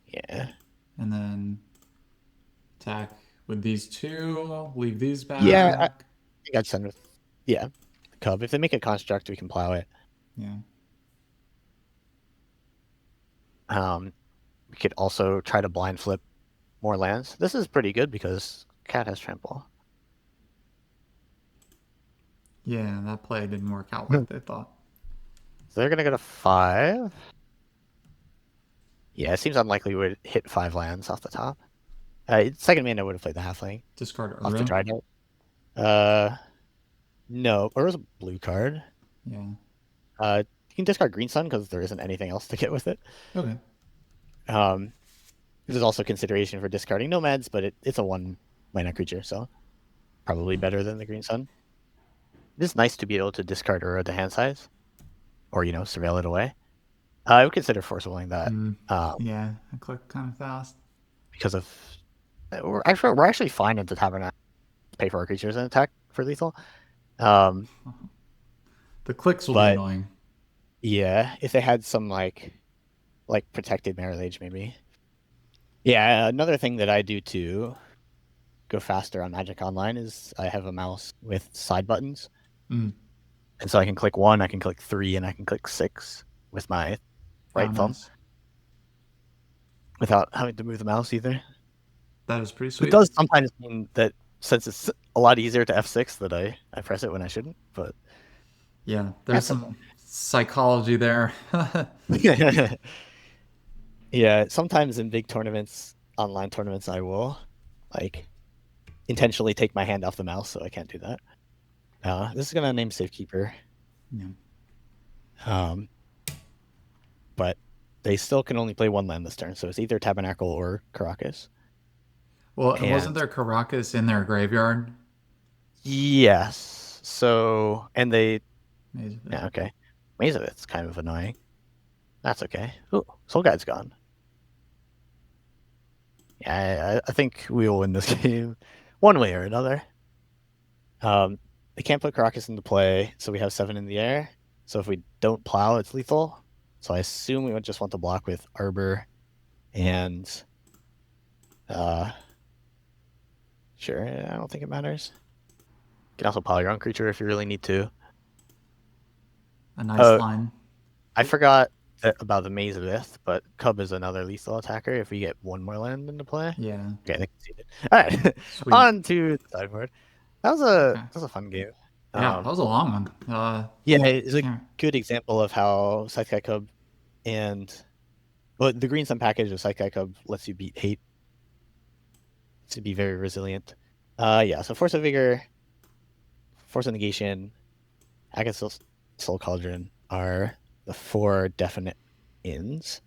Yeah. And then attack with these two. Leave these back. Yeah, I think I'd send with the Cub. If they make a construct, we can Plow it. Yeah. We could also try to blind flip more lands. This is pretty good because Cat has trample. Yeah, that play didn't work out like they thought. So they're gonna go to 5. Yeah, it seems unlikely we would hit 5 lands off the top. Second mana would have played the Halfling. Discard Off the Uro. Trident. No, Uro's a blue card. Yeah. You can discard Green Sun because there isn't anything else to get with it. Okay. There's also consideration for discarding Nomads, but it's a 1 mana creature, so probably better than the Green Sun. It is nice to be able to discard Uro to hand size, or surveil it away. I would consider force willing that. Yeah, I clicked kind of fast because of we're actually fine at the Tabernacle. Pay for our creatures and attack for lethal. The clicks will be annoying. Yeah, if they had some like protected Mirror Age, maybe. Yeah, another thing that I do to go faster on Magic Online is I have a mouse with side buttons. And so I can click 1, I can click 3, and I can click 6 with my right thumb. Nice. Without having to move the mouse either. That is pretty sweet. It does sometimes mean that since it's a lot easier to F6 that I press it when I shouldn't, but... Yeah, there's some psychology there. Yeah, sometimes in big tournaments, online tournaments, I will intentionally take my hand off the mouse, so I can't do that. This is gonna name Safekeeper. Yeah. But they still can only play 1 land this turn, so it's either Tabernacle or Caracas. Well, wasn't there Caracas in their graveyard? Yes. So, and they... Mazevith. Yeah, okay. Mazevith's kind of annoying. That's okay. Ooh, Soul Guide's gone. Yeah, I think we will win this game one way or another. They can't put Caracas into play, so we have 7 in the air. So if we don't Plow, it's lethal. So I assume we would just want to block with Arbor and... Sure, I don't think it matters. You can also Plow your own creature if you really need to. A nice line. I forgot about the Mazevith, but Cub is another lethal attacker if we get 1 more land into play. Yeah. Okay, they conceded. All right, on to the sideboard. That was a fun game. Yeah, that was a long one. Yeah, it's a yeah, good example of how Scythe Cub and the Green Sun package of Scythe Cub lets you beat hate to be very resilient. Yeah, so Force of Vigor, Force of Negation, Against Soul Cauldron are the 4 definite ins.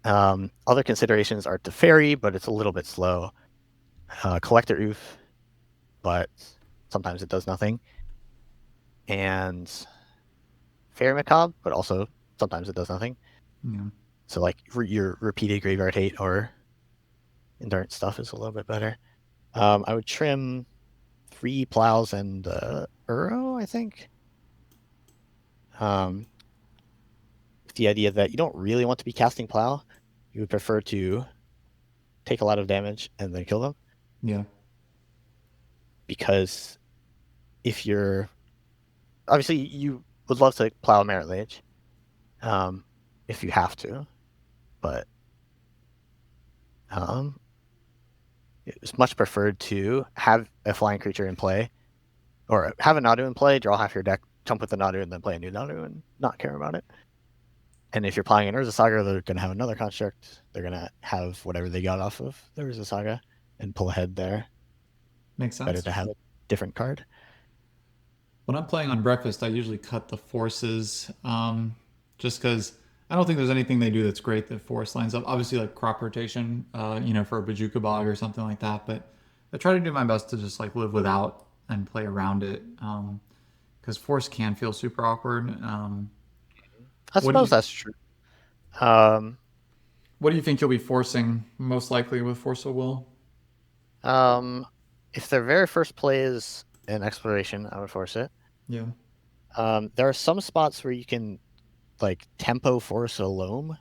Other considerations are Teferi, but it's a little bit slow. Collector Oof, but sometimes it does nothing. And Fairy Macabre, but also sometimes it does nothing. yeah, So like your repeated Graveyard Hate or Endurance stuff is a little bit better. I would trim 3 Plows and Uro, I think. With the idea that you don't really want to be casting Plow. You would prefer to take a lot of damage and then kill them. yeah, Because if you're... Obviously, you would love to Plow Merit Lage. If you have to. But it's much preferred to have a flying creature in play, or have a Nadu in play, draw half your deck, jump with the Nadu, and then play a new Nadu and not care about it. And if you're playing an Urza Saga, they're going to have another construct. They're going to have whatever they got off of the Urza Saga and pull ahead there. makes sense. Better to have a different card. When I'm playing on Breakfast, I usually cut the forces, just because I don't think there's anything they do that's great that force lines up. Obviously, like crop rotation, for a Bajuka Bog or something like that. But I try to do my best to just like live without and play around it, because force can feel super awkward. I What do suppose you that's true. Um, What do you think you'll be forcing most likely with Force of Will? if their very first play is an exploration, I would force it. Yeah, There are some spots where you can like tempo force a loam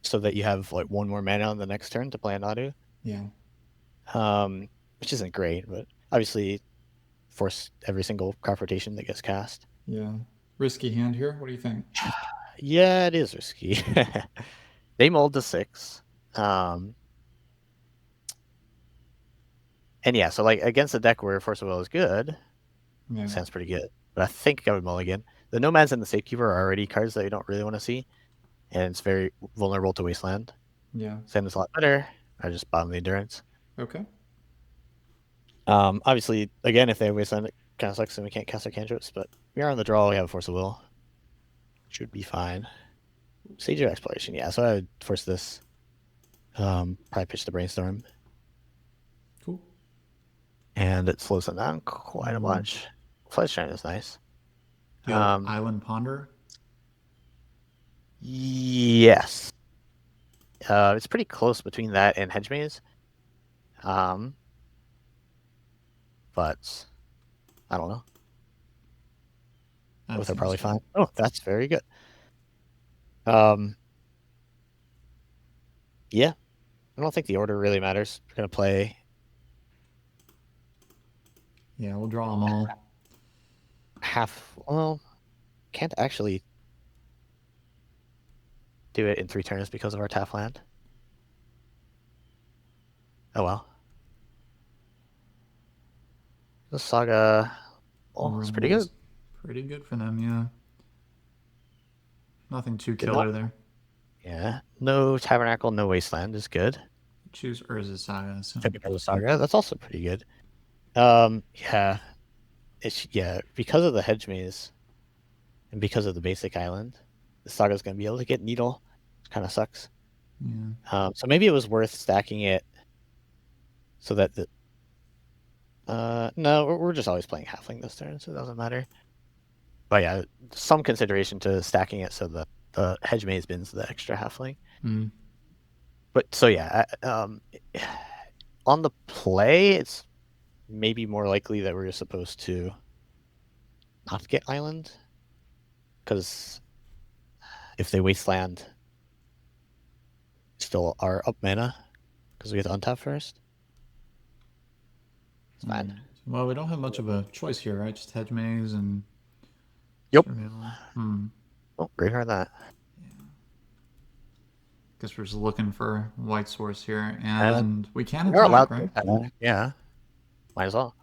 so that you have like 1 more mana on the next turn to play a Nadu. yeah, Which isn't great, but obviously force every single crop rotation that gets cast. yeah. Risky hand here. What do you think? Yeah, it is risky. They mold to 6. And yeah, so like against a deck where Force of Will is good, Yeah, sounds pretty good. But I think I would mulligan. The Nomads and the Safekeeper are already cards that you don't really want to see, and it's very vulnerable to Wasteland. yeah. Sand is a lot better. I just bottom the Endurance. Okay. Obviously, again, if they have Wasteland, it kind of sucks and we can't cast our cantrips, but we are on the draw. We have a Force of Will. Should be fine. Sage of Exploration, yeah. So I would force this. Probably pitch the Brainstorm. Cool. And it slows them down quite a bunch. Fledge Giant is nice. Do you have Island Ponder? Yes. It's pretty close between that and Hedge Maze. But I don't know. Both are probably fine. Oh, that's very good. Yeah. I don't think the order really matters. We're gonna play. Yeah, we'll draw them all. Well, can't actually do it in 3 turns because of our tap land. Oh well. The Saga, it's pretty good. Pretty good for them, yeah. Nothing too killer there. Yeah. No Tabernacle, no Wasteland is good. Choose Urza Saga. So. Typical Saga, that's also pretty good. Yeah. Because of the Hedge Maze and because of the basic island, the Saga's gonna be able to get Needle. Kind of sucks. Yeah. So maybe it was worth stacking it so that the... no, we're just always playing Halfling this turn, so it doesn't matter. But yeah, some consideration to stacking it so that the Hedge Maze bins the extra Halfling. But so yeah, on the play, it's maybe more likely that we're supposed to not get Island. Because if they Wasteland, still are up mana because we get to untap first. It's fine. Well, we don't have much of a choice here, right? Just Hedge Maze and... Yep. Oh, graveyard that. Yeah. Guess we're just looking for white source here, and we can attack, right? Yeah. Might as well.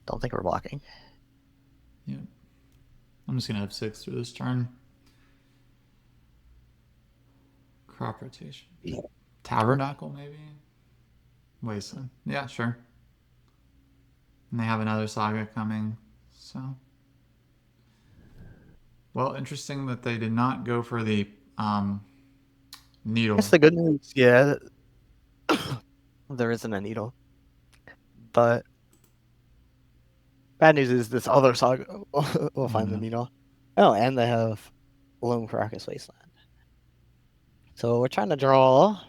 Don't think we're blocking. Yep. I'm just gonna F6 through this turn. Crop rotation. Yeah. Tabernacle, maybe? Wasteland. Yeah, sure. And they have another saga coming, so. Well, interesting that they did not go for the needle. That's the good news. Yeah, there isn't a needle. But bad news is this other saga will find the needle. Oh, and they have Lone Caracas Wasteland. So we're trying to draw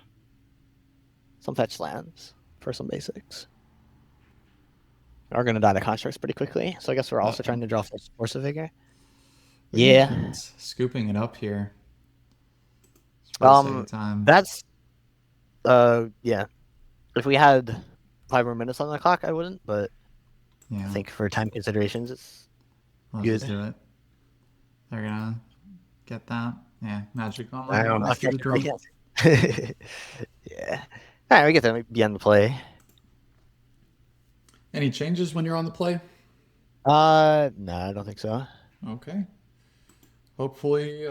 some fetch lands for some basics. We're going to die to constructs pretty quickly. So I guess we're also trying to draw Force of Vigor. Yeah. Scooping it up here. For the sake of time. That's yeah. If we had 5 more minutes on the clock, I wouldn't, but yeah. I think for time considerations, it's Let's good. Just do it. They're gonna get that. Yeah, magic on. I don't know. Yeah. All right, we get them be on the play. Any changes when you're on the play? No, I don't think so. Okay. Hopefully,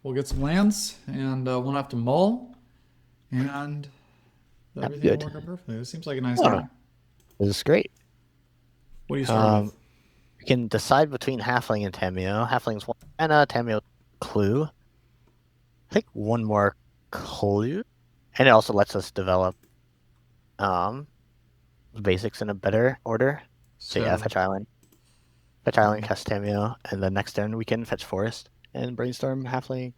we'll get some lands, and won't have to mull, and everything will work out perfectly. This seems like a nice game. This is great. What do you start with? We can decide between Halfling and Tamiyo. Halfling's 1 mana, Tamiyo Clue. I think 1 more Clue. And it also lets us develop basics in a better order. So yeah, fetch Island. Fetch Island, cast Tamiyo, and the next turn we can fetch Forest and Brainstorm Halfling.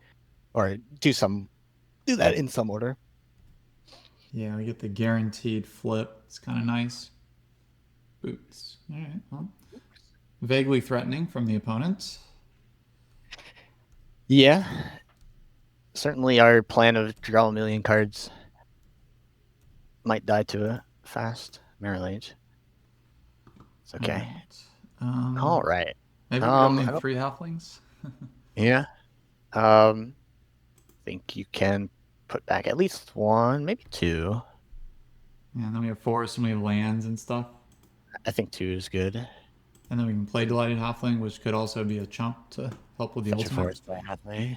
Or do that in some order. Yeah, we get the guaranteed flip. It's kind of nice. Boots. All right. Well, vaguely threatening from the opponent. Yeah. Certainly our plan of draw 1 million cards might die to a fast Mirror Age. It's okay. All right. Maybe we only have 3 halflings. Yeah. I think you can put back at least 1, maybe 2. Yeah, and then we have Forest and we have lands and stuff. I think 2 is good. And then we can play Delighted Halfling, which could also be a chump to help with the ultimate. Forest by Halfling.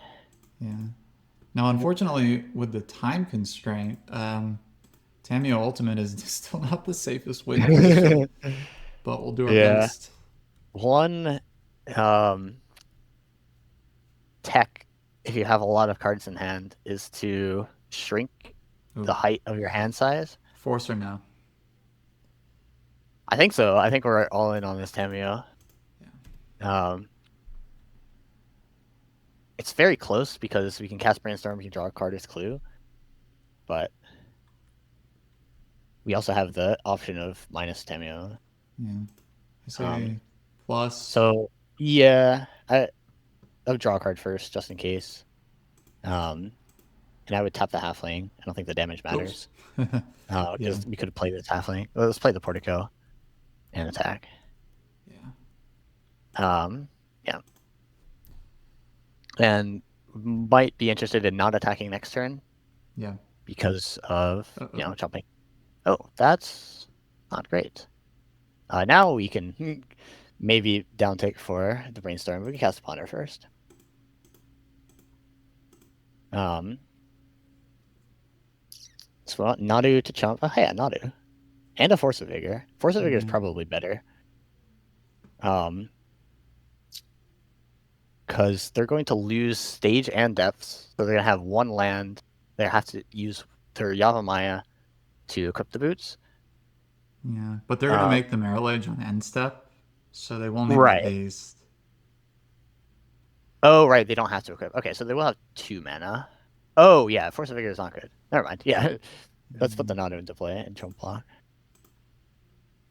Yeah. Now, unfortunately, with the time constraint, Tamiyo Ultimate is still not the safest way to position, but we'll do our best. One tech, if you have a lot of cards in hand, is to shrink the height of your hand size. Force or no? I think so. I think we're all in on this Tamiyo. Yeah. It's very close because we can cast Brainstorm, we can draw a card as Clue, but we also have the option of minus Tamiyo. Yeah. I say plus. So yeah, I'll draw a card first just in case. And I would tap the Halfling. I don't think the damage matters. Because we could play this Halfling. Well, let's play the Portico and attack. Yeah. Yeah. And might be interested in not attacking next turn. Yeah. Because of jumping. Oh, that's not great. Now we can maybe downtake for the Brainstorm. We can cast Ponder first. So Nadu to chump. Oh, yeah, Nadu. And a Force of Vigor. Force of Vigor is probably better. Because they're going to lose stage and depths. So they're going to have 1 land. They have to use their Yavimaya to equip the boots. Yeah, but they're going to make the Mirror Age on end step, so they won't make the haste. Oh, right, they don't have to equip. Okay, so they will have 2 mana. Oh, yeah, Force of Vigor is not good. Never mind, yeah. Let's put the Nadu into play and chump block.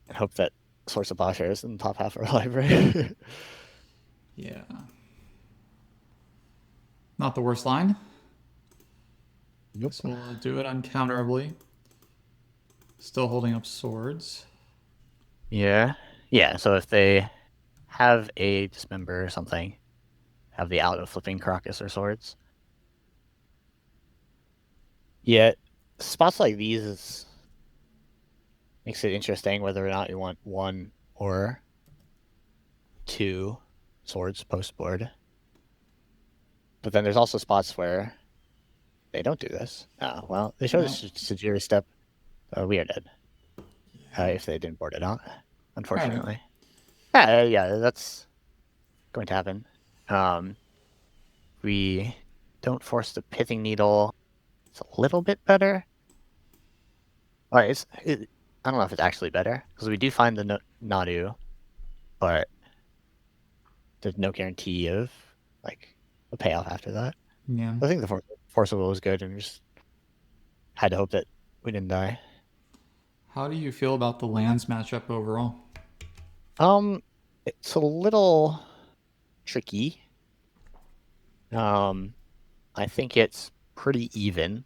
And hope that Source of Basher is in the top half of our library. Yeah. Not the worst line. Nope. So we'll do it uncounterably. Still holding up swords. Yeah. Yeah, so if they have a Dismember or something, have the out of flipping Caracas or swords. Yeah, spots like these makes it interesting whether or not you want 1 or 2 swords post board. But then there's also spots where they don't do this. Well, they showed a No. Sajiri step. We are dead. If they didn't board it out, unfortunately. Yeah, that's going to happen. We don't force the pithing needle. It's a little bit better. All right, I don't know if it's actually better because we do find the Nadu, but there's no guarantee of like a payoff after that. Yeah. I think the force of will was good, and we just had to hope that we didn't die. How do you feel about the lands matchup overall? It's a little tricky. I think it's pretty even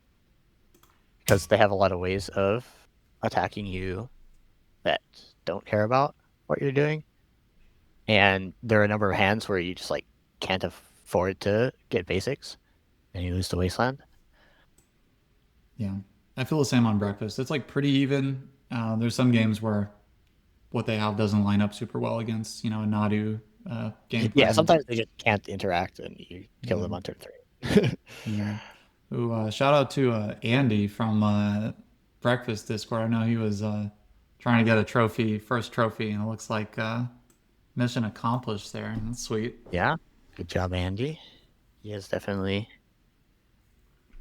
because they have a lot of ways of attacking you that don't care about what you're doing. And there are a number of hands where you just like can't afford to get basics and you lose the wasteland. Yeah. I feel the same on breakfast. It's like pretty even. There's some games where what they have doesn't line up super well against, a Nadu game Yeah, plan. sometimes they just can't interact and you kill them on turn 3. Yeah. Ooh, shout out to Andy from Breakfast Discord. I know he was trying to get a trophy, first trophy, and it looks like mission accomplished there. That's sweet. Yeah, good job, Andy. He has definitely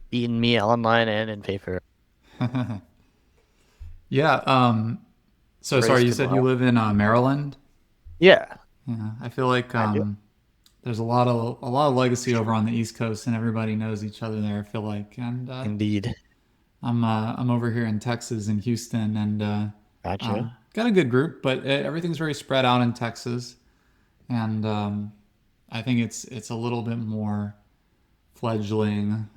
beaten me online and in paper. Yeah. So sorry, Raised you to said you morale. live in Maryland. Yeah, Yeah, I feel like I do. there's a lot of legacy over on the East Coast, and everybody knows each other there. I feel like, and Indeed. I'm over here in Texas in Houston, and Gotcha. got a good group, but everything's very spread out in Texas, and I think it's a little bit more fledgling.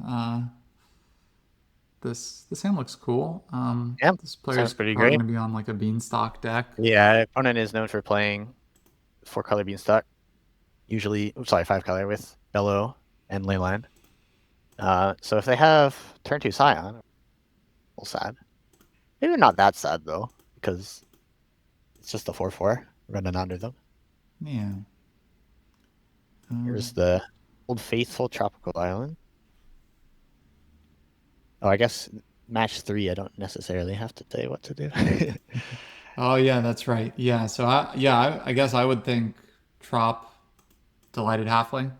This hand looks cool. Yep, This sounds player's pretty probably great. going to be on like a Beanstalk deck. Yeah, opponent is known for playing 4-color Beanstalk. Usually, 5-color with Bellow and Leyline. So if they have turn 2 Scion, a little sad. Maybe not that sad though, because it's just a 4/4 running under them. Yeah. Here's the Old Faithful Tropical Island. Oh, I guess match 3. I don't necessarily have to say what to do. Oh yeah, that's right. Yeah. So I guess I would think Trop, Delighted Halfling.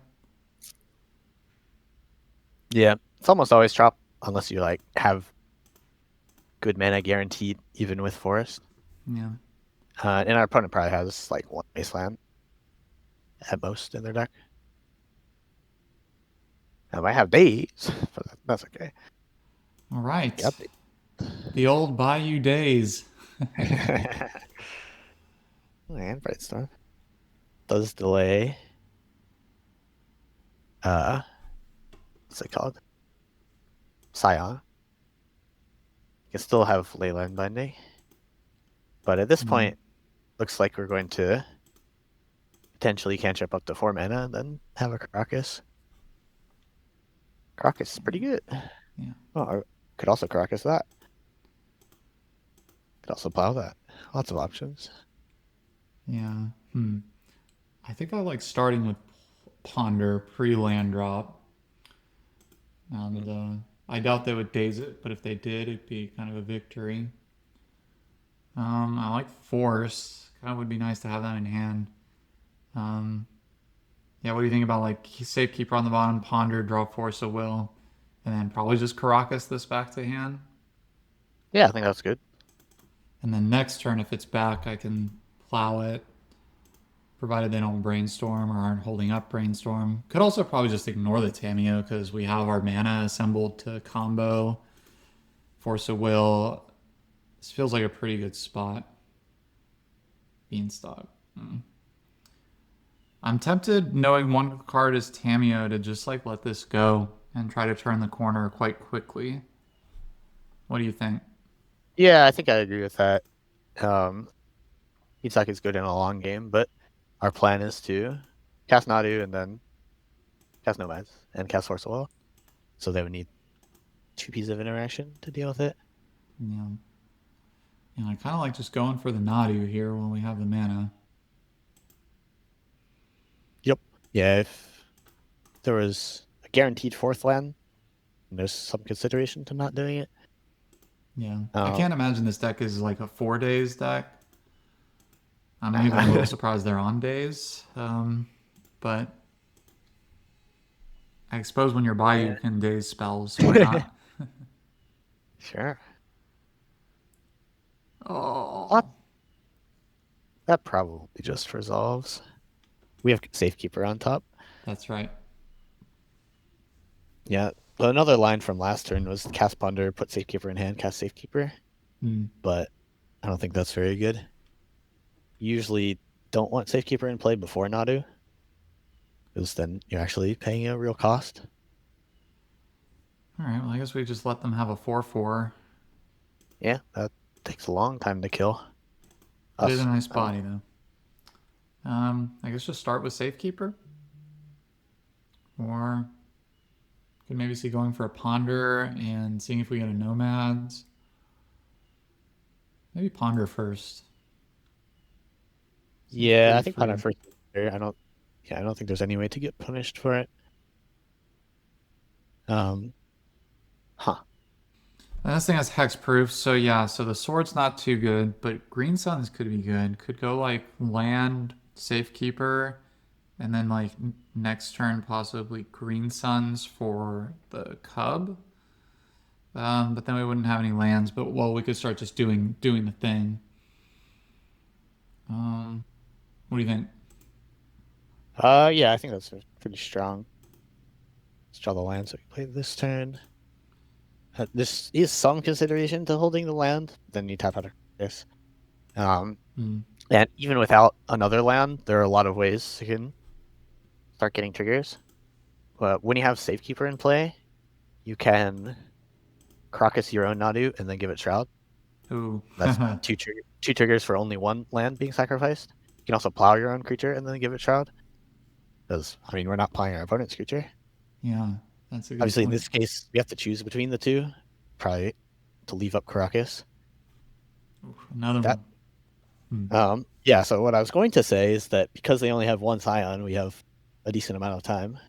Yeah, it's almost always Trop unless you like have good mana guaranteed even with Forest. Yeah. And our opponent probably has like 1 wasteland at most in their deck. I might have days, but that's okay. All right. Yep. The old Bayou days. And Brightstorm does delay. What's it called? Scion. You can still have Leyline Binding, but at this point, looks like we're going to potentially cantrip up to 4 mana and then have a Crocus. Crocus is pretty good. Yeah. Oh, I could also Crocus that. Could also plow that. Lots of options. Yeah. I think I like starting with Ponder pre-land drop. And I doubt they would daze it, but if they did, it'd be kind of a victory. I like Force. Kind of would be nice to have that in hand. Yeah, what do you think about like Safekeeper on the bottom, Ponder, draw Force of Will, and then probably just Caracas this back to hand? Yeah, I think that's good. And then next turn, if it's back, I can plow it, provided they don't brainstorm or aren't holding up brainstorm. Could also probably just ignore the Tameo because we have our mana assembled to combo Force of Will. This feels like a pretty good spot. Beanstalk. I'm tempted, knowing one card is Tameo, to just like let this go and try to turn the corner quite quickly. What do you think? Yeah, I think I agree with that. Isak is good in a long game, but our plan is to cast Nadu and then cast Nomads and cast Force of Will. So they would need 2 pieces of interaction to deal with it. Yeah. And I kind of like just going for the Nadu here when we have the mana. Yep. Yeah, if there was a guaranteed fourth land, there's some consideration to not doing it. Yeah. I can't imagine this deck is like a 4 days deck. I'm even a little surprised they're on days. But I suppose when you're by, you can daze spells. Why not? Sure. Oh. That probably just resolves. We have Safekeeper on top. That's right. Yeah. Another line from last turn was cast Ponder, put Safekeeper in hand, cast Safekeeper. But I don't think that's very good. Usually don't want Safekeeper in play before Nadu, because then you're actually paying a real cost. All right, well, I guess we just let them have a 4/4. Yeah, that takes a long time to kill. It is a nice body, though. I guess just start with Safekeeper. Or could maybe see going for a Ponder and seeing if we get a Nomads. Maybe Ponder first. Yeah, I think Ponder first. I don't think there's any way to get punished for it. And this thing has hexproof, so yeah, so the sword's not too good, but Green Suns could be good. Could go like land, Safekeeper, and then like next turn possibly Green Suns for the Cub. But then we wouldn't have any lands, but well, we could start just doing the thing. What do you think? Yeah, I think that's pretty strong. Let's draw the lands that we played this turn. This is some consideration to holding the land. Then you tap out of this. And even without another land, there are a lot of ways you can start getting triggers. But when you have Safekeeper in play, you can Crocus your own Nadu and then give it Shroud. Ooh. That's two triggers for only one land being sacrificed. You can also plow your own creature and then give it Shroud. Because, I mean, we're not playing our opponent's creature. Yeah, that's a good Obviously, point. in this case, we have to choose between the two. Probably to leave up Caracas. Another one. Yeah, so what I was going to say is that because they only have one Scion, we have a decent amount of time.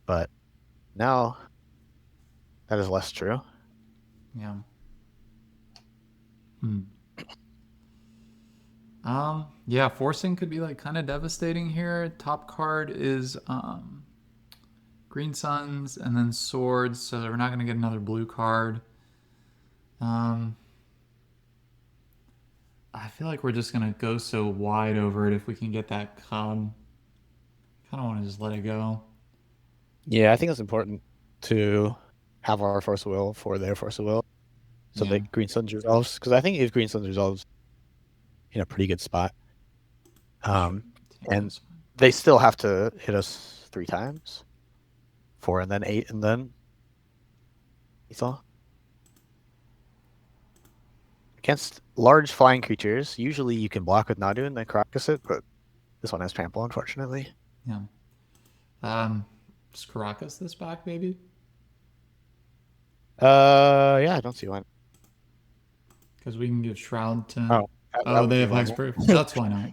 But now, that is less true. Yeah. Yeah, forcing could be like kind of devastating here. Top card is Green Suns and then Swords, so we're not going to get another blue card. I feel like we're just going to go so wide over it if we can get that Cub. Kind of want to just let it go. Yeah, I think it's important to have our Force of Will for their Force of Will so that Green Suns resolves. Because I think if Green Suns resolves in a pretty good spot, and they still have to hit us 3 times. 4 and then 8 and then Lethal. Against large flying creatures, usually you can block with Nadu and then Caracas it, but this one has trample, unfortunately. Yeah. Does Caracas this back, maybe? Yeah, I don't see why. Because we can give Shroud to... Oh, they have hexproof. That's why not.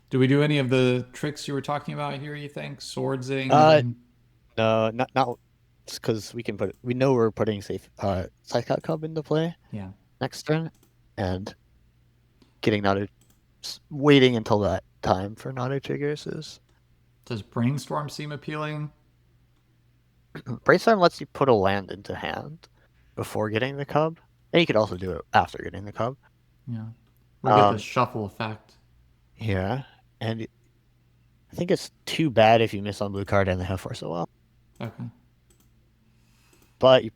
Do we do any of the tricks you were talking about here, you think? Swordsing? No, not because we can we know we're putting Scythe Cub into play next turn, and getting Nadu, waiting until that time for Nadu triggers is... Does Brainstorm seem appealing? Brainstorm lets you put a land into hand before getting the Cub, and you could also do it after getting the Cub. Yeah. We get the shuffle effect. Yeah, and I think it's too bad if you miss on blue card and they have Force of Will. Okay. But you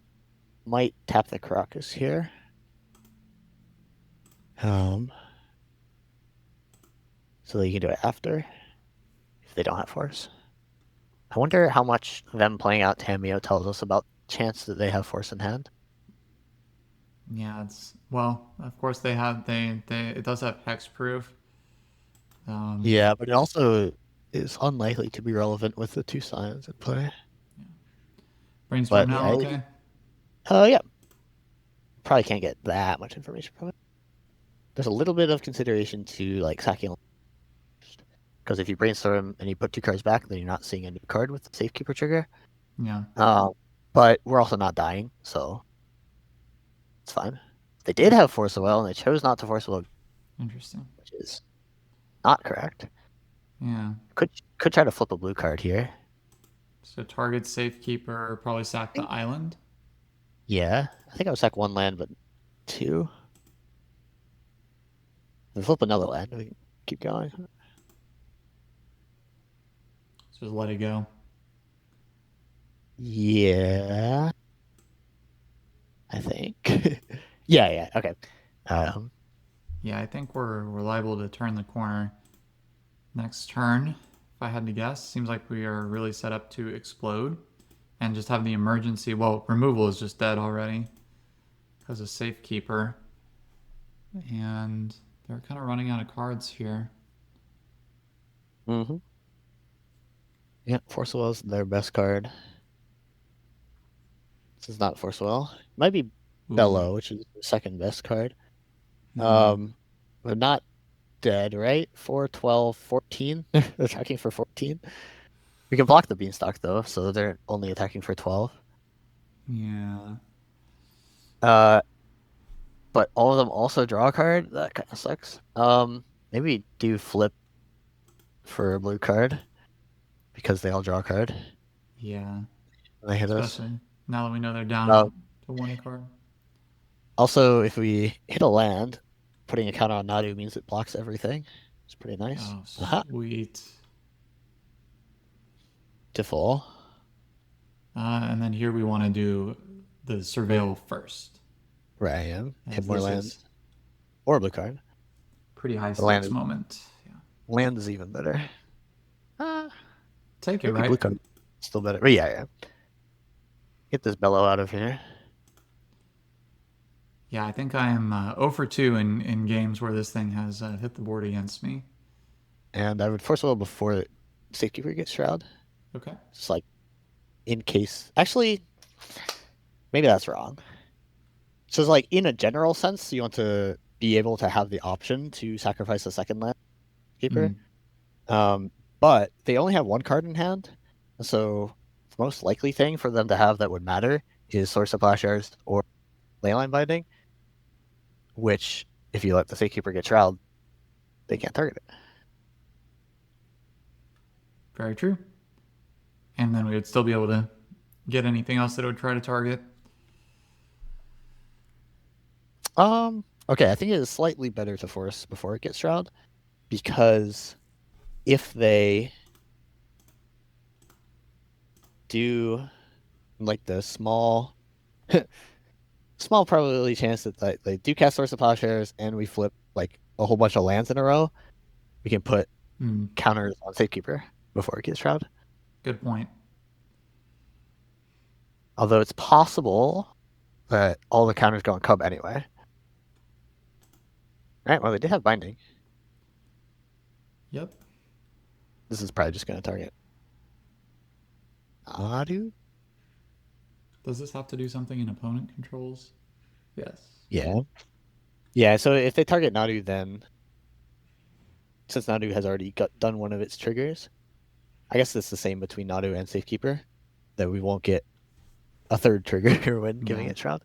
might tap the Caracas here. So that you can do it after, if they don't have Force. I wonder how much them playing out Tamiyo tells us about chance that they have Force in hand. Yeah, well, of course they have, it does have hexproof. Yeah, but it also is unlikely to be relevant with the 2 Scions in play. Yeah. Brainstorm now, okay? Yeah. Probably can't get that much information from it. there's a little bit of consideration to like sacking, because if you brainstorm and you put 2 cards back, then you're not seeing a new card with the Safekeeper trigger. Yeah. But we're also not dying, so it's fine. They did have Force of Will, and they chose not to Force of Will, Interesting. which is not correct. Yeah. Could try to flip a blue card here. So target Safekeeper, probably sack the island. Yeah, I think I would sack 1 land, but 2. Then flip another land. We can keep going. Just let it go. Yeah, I think. yeah. Okay. Yeah, I think we're liable to turn the corner next turn. If I had to guess, seems like we are really set up to explode and just have the emergency. Well, removal is just dead already because of Safekeeper, and they're kind of running out of cards here. Mm-hmm. Yeah, Force of Will is their best card. This is not Force of Will. It might be Bellow, which is the second best card. Yeah. But not dead, right? 4, 12, 14. They're attacking for 14. We can block the Beanstalk though, so they're only attacking for 12. Yeah. But all of them also draw a card. That kind of sucks. Maybe do flip for a blue card because they all draw a card. Yeah. They hit Especially us. now that we know they're down to 1 card. Also, if we hit a land, putting a counter on Nadu means it blocks everything. It's pretty nice. Oh, sweet. To fall. And then here we want to do the surveil first. Right, I am. Hit more lands. Or a blue card. Pretty high stakes moment. Yeah. Land is even better. Take it, right? Blue card still better. But yeah. Get this Bellow out of here. Yeah, I think I am 0 for 2 in games where this thing has hit the board against me. And I would Force Will before Safekeeper gets Shroud. Okay. Just like in case. Actually, maybe that's wrong. So it's like in a general sense, you want to be able to have the option to sacrifice a second land keeper. But they only have 1 card in hand. So the most likely thing for them to have that would matter is Source of Plowshares or Leyline Binding, which if you let the Safekeeper get Shroud, they can't target it. Very true. And then we would still be able to get anything else that it would try to target. Okay, I think it is slightly better to force before it gets Shroud, because if they do like the small probability chance that they do cast Source of Plowshares and we flip like a whole bunch of lands in a row, we can put counters on Safekeeper before it gets Shroud. Good point. Although it's possible that all the counters go on Cub anyway. Right, well, they did have Binding. Yep. This is probably just going to target Nadu. Does this have to do something in opponent controls? Yes. Yeah. Yeah, so if they target Nadu, then since Nadu has already done one of its triggers, I guess it's the same between Nadu and Safekeeper, that we won't get a third trigger when giving it Shroud.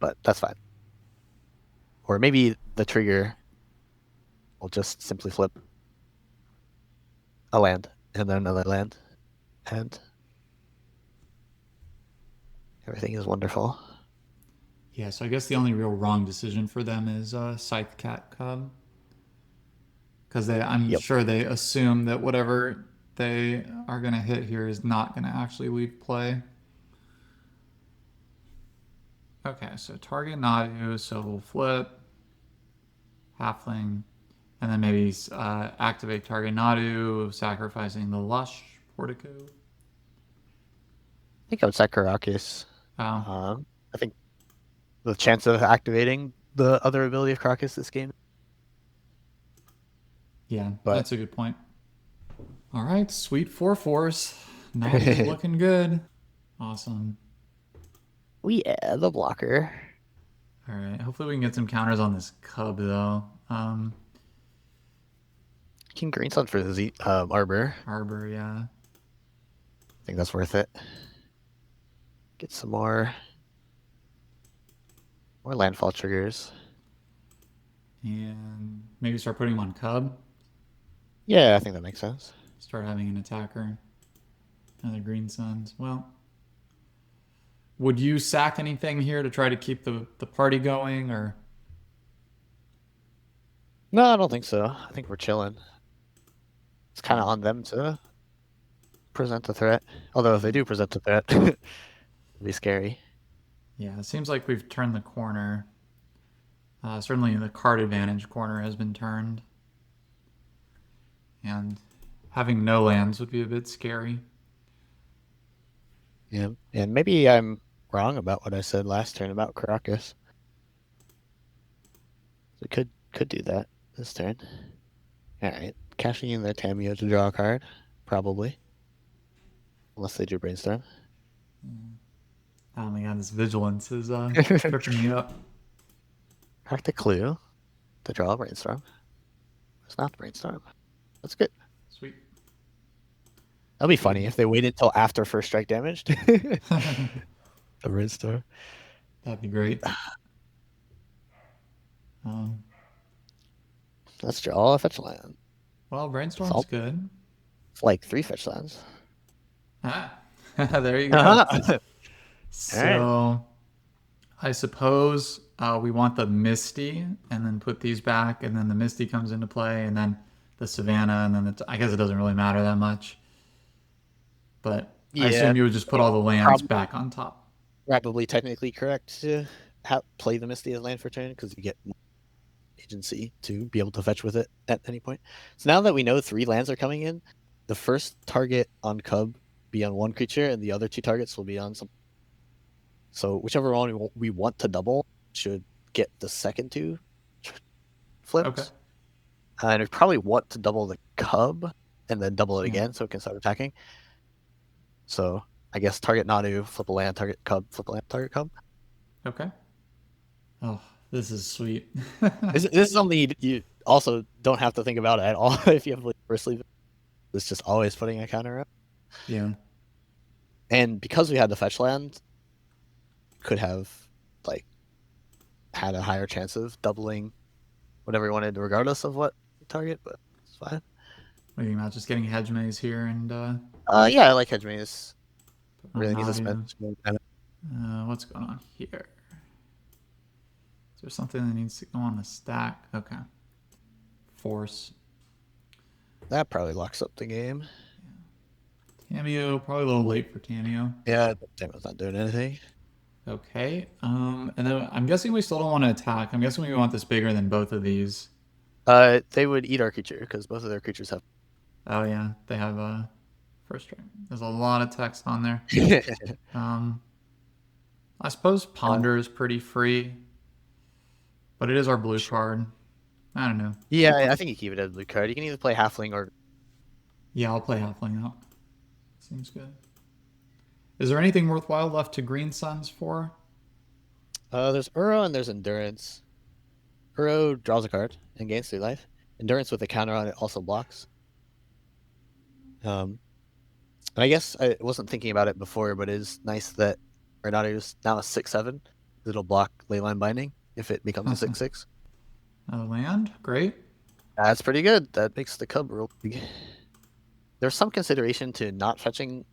But that's fine. Or maybe the trigger will just simply flip a land and then another land, and everything is wonderful. Yeah, so I guess the only real wrong decision for them is Scythe Cat Cub. Because I'm sure they assume that whatever they are going to hit here is not going to actually leave play. Okay, so target Nadu, so we'll flip Halfling, and then maybe activate target Nadu, sacrificing the Lush Portico. I think I would sack Caracas. Oh. I think the chance of activating the other ability of Caracas this game. Yeah, that's a good point. All right, sweet 4/4s. Nadu looking good. Awesome. Yeah, the blocker. All right. Hopefully we can get some counters on this cub though. King Greenstone for the Arbor. Arbor, yeah. I think that's worth it. Get some more landfall triggers. And maybe start putting him on cub. Yeah, I think that makes sense. Start having an attacker. Another green suns. Well, would you sack anything here to try to keep the party going, or? No, I don't think so. I think we're chilling. It's kind of on them to present the threat. Although if they do present the threat, it'll be scary. Yeah, it seems like we've turned the corner. Certainly the card advantage corner has been turned. And having no lands would be a bit scary. Yeah, and maybe I'm wrong about what I said last turn about Caracas. So could do that this turn. All right, cashing in their Tameo to draw a card, probably, unless they do Brainstorm. Oh my god, this vigilance is tripping me up. Crack the clue to draw a Brainstorm. It's not the Brainstorm. That's good. Sweet. That'll be funny if they waited till after first strike damage. The Brainstorm. That'd be great. Let's draw a fetch land. Well, brainstorm's good. It's like 3 fetch lands. Ah, there you go. So, Right. I suppose we want the Misty, and then put these back, and then the Misty comes into play, and then the Savannah, and then I guess it doesn't really matter that much. But I assume you would just put all the lands back on top. Probably technically correct to play the Misty as land for turn because you get agency to be able to fetch with it at any point. So now that we know 3 lands are coming in, the first target on Cub be on 1 creature, and the other 2 targets will be on some. So whichever one we want to double should get the second 2 flips. Okay. And we probably want to double the Cub and then double it again so it can start attacking. So I guess target Nadu, flip a land, target Cub, flip a land, target Cub. Okay. Oh, this is sweet. This is something you also don't have to think about at all if you have like first sleeve. It's just always putting a counter up. Yeah. And because we had the fetch land, could have like had a higher chance of doubling whatever we wanted, regardless of what target. But it's fine. What do you think about just getting hedge maze here and? Yeah, I like hedge maze. Really needs to spend. What's going on here? Is there something that needs to go on the stack? Okay. Force. That probably locks up the game. Yeah. Tameo, probably a little late for Tameo. Yeah, Tameo's not doing anything. Okay. And then I'm guessing we still don't want to attack. I'm guessing we want this bigger than both of these. They would eat our creature because both of their creatures have. Oh yeah, they have a first strike. There's a lot of text on there. I suppose Ponder is pretty free, but it is our blue card. I don't know. Yeah, I think you keep it as a blue card. You can either play Halfling or. Yeah, I'll play Halfling out. Seems good. Is there anything worthwhile left to Green Suns for? There's Uro and there's Endurance. Uro draws a card and gains 3 life. Endurance with a counter on it also blocks. And I guess I wasn't thinking about it before, but it is nice that Renata is now a 6/7. It'll block Leyline Binding if it becomes a 6/6. Land? Great. That's pretty good. That makes the Cub real big. There's some consideration to not fetching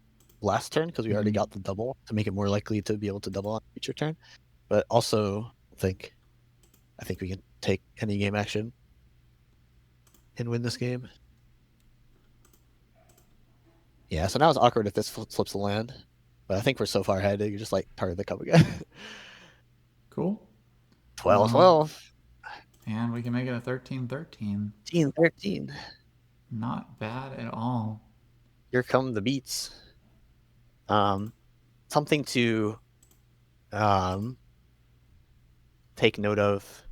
last turn because we already got the double to make it more likely to be able to double on future turn. But also, I think we can take any game action and win this game. Yeah, so now it's awkward if this flips the land. But I think we're so far ahead that you just like target the Cub again. Cool. 12-12. And we can make it a 13-13. 13-13. Not bad at all. Here come the beats. Something to take note of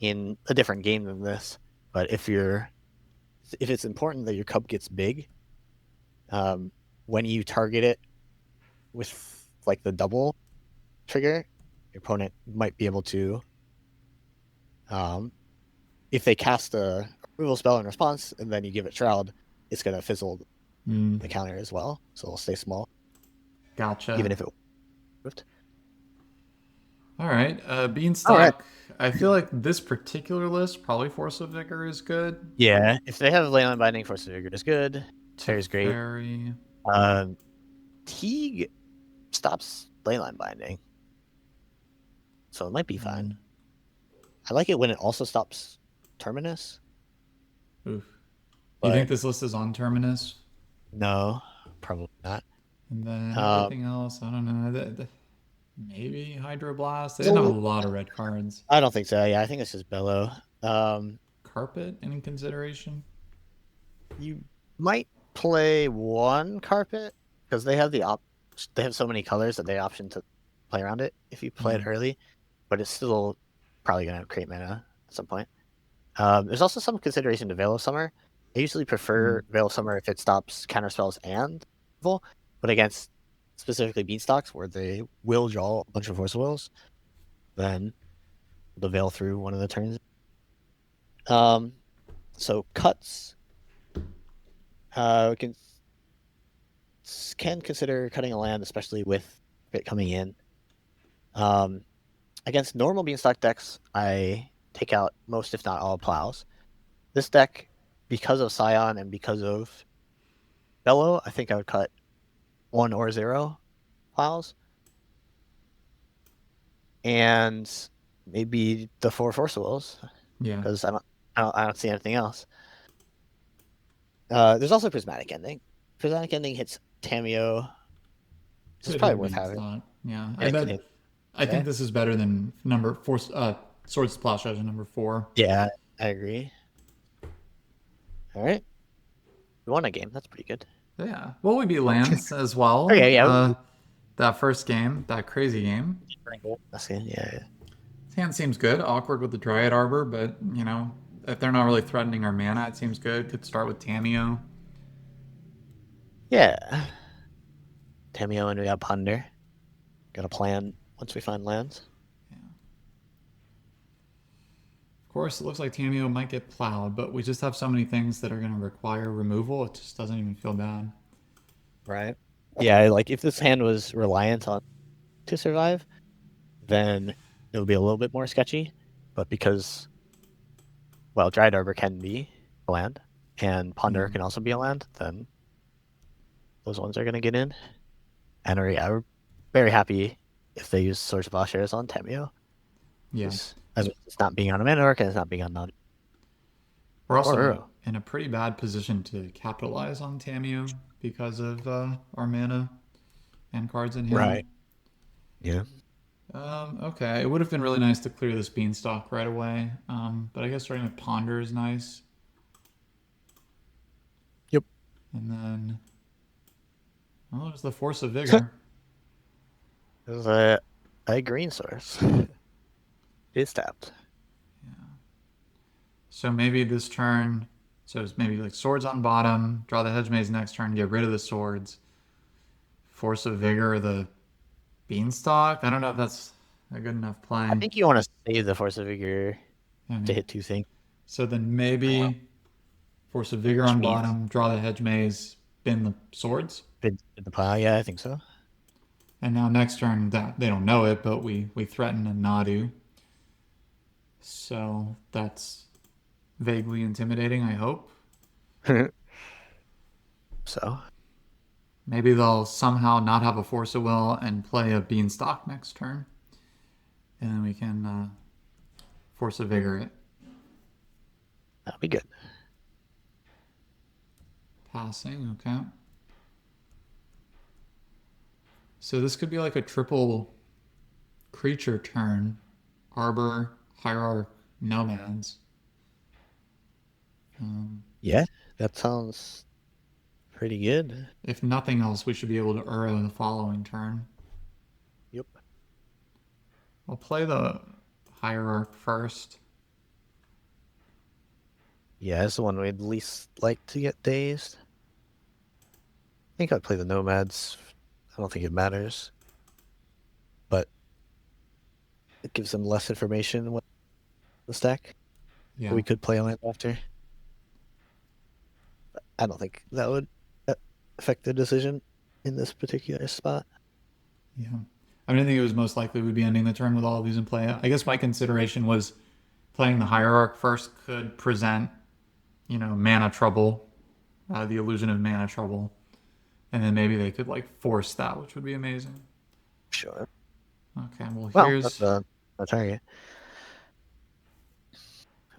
in a different game than this. But if it's important that your Cub gets big, when you target it with like the double trigger, your opponent might be able to, if they cast a removal spell in response and then you give it Shroud, it's going to fizzle the counter as well, so it'll stay small. Gotcha. Even if it moved. All right, Beanstalk. All right. I feel like this particular list, probably Force of Vigor is good. Yeah, if they have Leyline Binding, Force of Vigor is good. Fairy's great. Fairy. Teague stops Leyline Binding, so it might be fine. I like it when it also stops Terminus. Oof. You think this list is on Terminus? No, probably not. And then everything else, I don't know. Maybe Hydroblast. They didn't have a lot of red cards. I don't think so. Yeah, I think it's just Bellow. Carpet, any consideration? You might play one Carpet because they have they have so many colors that they option to play around it if you play it early, but it's still probably going to create mana at some point. There's also some consideration to Veil of Summer. I usually prefer Veil of Summer if it stops counter spells and evil, but against specifically Beanstalks where they will draw a bunch of Force of Wills, then the Veil through one of the turns. So cuts. We can consider cutting a land, especially with it coming in. Against normal Beanstalk decks, I take out most, if not all, plows. This deck, because of Scion and because of Bellow, I think I would cut 1 or 0 plows. And maybe the 4 Force Wills. Yeah. Because I don't see anything else. There's also Prismatic Ending. Prismatic Ending hits Tamiyo. It's probably worth having. Yeah, I think this is better than number 4. Sword Splash as number 4. Yeah, I agree. All right, we won a game. That's pretty good. Yeah. Well, we beat lands as well. Okay, yeah. That first game, that crazy game. That's good. Yeah. His hand seems good. Awkward with the Dryad Arbor, but if they're not really threatening our mana, it seems good. Could start with Tamiyo. Yeah. Tamiyo and we got Ponder. Got a plan once we find lands. Yeah. Of course, it looks like Tamiyo might get plowed, but we just have so many things that are going to require removal. It just doesn't even feel bad. Right. Yeah, like if this hand was reliant on to survive, then it would be a little bit more sketchy. But because, well, Dryad Arbor can be a land, and Ponder can also be a land, then those ones are going to get in. And we're very happy if they use Swords of Plowshares on Tamiyo. Yes. As it's not being on a mana orc and it's not being on Nadu. We're also in a pretty bad position to capitalize on Tamiyo because of our mana and cards in hand. Right. Yeah. Okay, it would have been really nice to clear this Beanstalk right away, but I guess starting with Ponder is nice. Yep. And then, well, there's the Force of Vigor. There's a green source. It is tapped. Yeah. So maybe this turn, so it's maybe like swords on bottom, draw the Hedge Maze next turn, get rid of the swords. Force of Vigor, the Beanstalk. I don't know if that's a good enough play. I think you want to save the Force of Vigor to hit 2 things. So then maybe Force of Vigor on bottom, draw the Hedge Maze, bin the swords. Bin the pile, yeah, I think so. And now next turn, they don't know it, but we threaten a Nadu. So that's vaguely intimidating, I hope. So maybe they'll somehow not have a Force of Will and play a Beanstalk next turn. And then we can Force of Vigor it. That'll be good. Passing, okay. So this could be like a triple creature turn. Arbor, Hierarch, Nomads. Yeah, that sounds pretty good. If nothing else, we should be able to Uro the following turn. Yep. I'll play the Hierarch first. Yeah, it's the one we'd least like to get dazed. I think I'd play the Nomads. I don't think it matters. But it gives them less information with the stack. Yeah. We could play land after. I don't think that would affect the decision in this particular spot. Yeah. I mean, I think it was most likely we'd be ending the turn with all of these in play. I guess my consideration was playing the Hierarch first could present, mana trouble, the illusion of mana trouble. And then maybe they could like force that, which would be amazing. Sure. Okay, well Well, that's here's the target.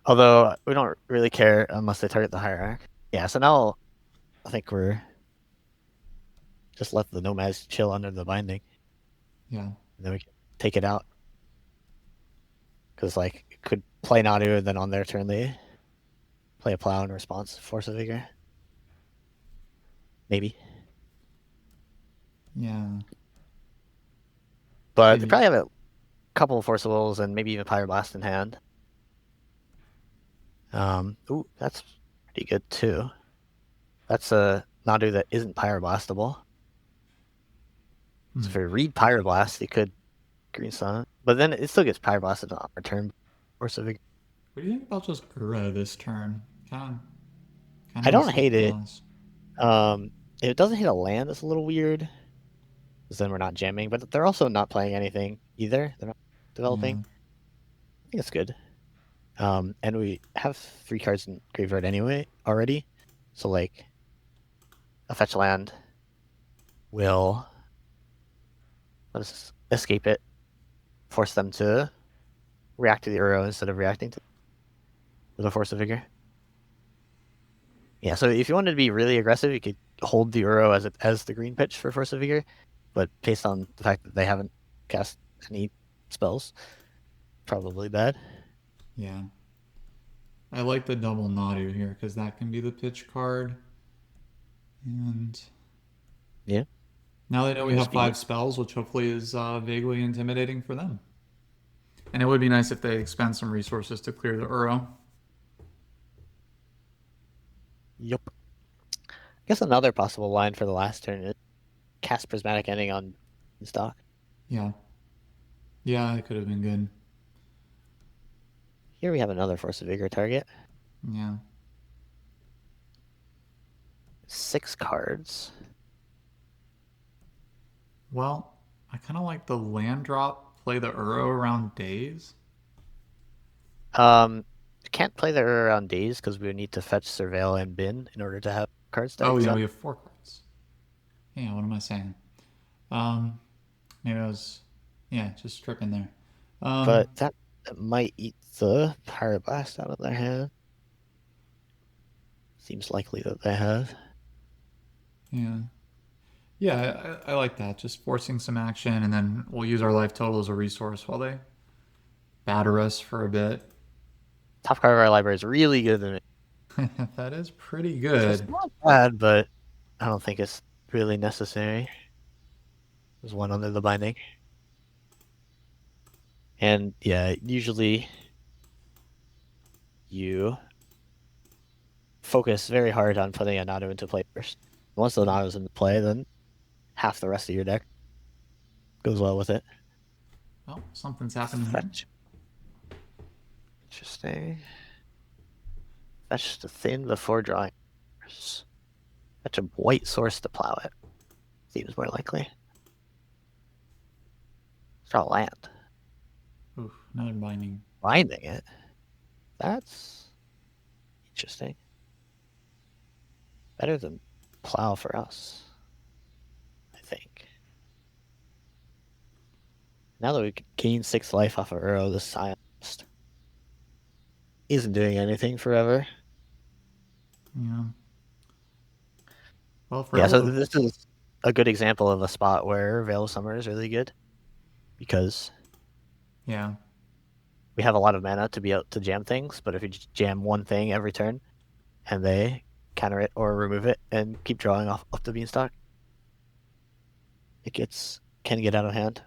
Although we don't really care unless they target the Hierarch. Yeah, so now I think we're just let the Nomads chill under the binding. yeah. And then we can take it out. Because like it could play Nadu and then on their turn they play a plow in response, force a vigor. Maybe. Yeah. But they probably have a couple of Force of Wills and maybe even Pyroblast in hand. Ooh, that's pretty good too. That's a Nadu that isn't Pyroblastable. So if we read Pyroblast, you could greenstone it. But then it still gets Pyroblasted on return. Force of Vigor. What do you think about just Ura this turn? Kind of I don't messy hate it. claws. If it doesn't hit a land, it's a little weird. Because then we're not jamming, but they're also not playing anything either. They're not developing. Yeah. I think it's good. And we have 3 cards in graveyard anyway already. So like a fetch land will let us escape it, force them to react to the Uro instead of reacting to the Force of Vigor. Yeah, so if you wanted to be really aggressive, you could hold the Uro as the green pitch for Force of Vigor, but based on the fact that they haven't cast any spells, probably bad. Yeah. I like the double Nadu here because that can be the pitch card. And yeah, now they know we have speed. 5 spells, which hopefully is vaguely intimidating for them. And it would be nice if they expend some resources to clear the Uro. Yep. I guess another possible line for the last turn is cast Prismatic Ending on Beanstalk. Yeah. Yeah, it could have been good. Here we have another Force of Vigor target. Yeah. 6 cards. Well, I kind of like the land drop, play the Uro around days. Can't play the Uro on days because we would need to fetch Surveil and Bin in order to have cards stack. Oh, yeah, we have 4 cards. Yeah, what am I saying? Maybe I was, just stripping there. But that might eat the Pyroblast out of their hand. Seems likely that they have. Yeah. Yeah, I like that. Just forcing some action, and then we'll use our life total as a resource while they batter us for a bit. Top card of our library is really good than it. That is pretty good. It's not bad, but I don't think it's really necessary. There's one under the binding. And yeah, usually you focus very hard on putting a Nadu into play first. Once the Nadu's into play, then half the rest of your deck goes well with it. Well, something's happening here. Interesting. Fetch the thin before drawing. Fetch a white source to plow it. Seems more likely. Draw land. Oof, another binding. Binding it. That's interesting. Better than plow for us, I think. Now that we can gain 6 life off of Uro, the Scientist isn't doing anything forever. Yeah. Well, for yeah, so this is a good example of a spot where Veil of Summer is really good. Because yeah, we have a lot of mana to be able to jam things, but if you just jam one thing every turn and they counter it or remove it and keep drawing off the Beanstalk, it can get out of hand.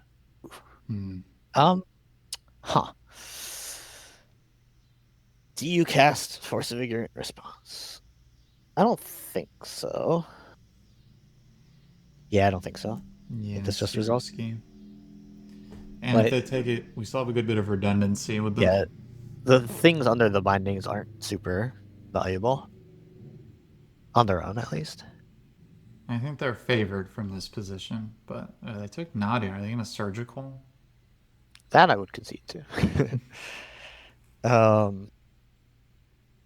Do you cast Force of Vigor in response? I don't think so. Yeah, I don't think so. Yeah, this just results. Risky. And if Like, they take it, we still have a good bit of redundancy with the. yeah, the things under the bindings aren't super valuable on their own, at least. I think they're favored from this position, but they took Nadu. Are they going to surgical? That I would concede to. um,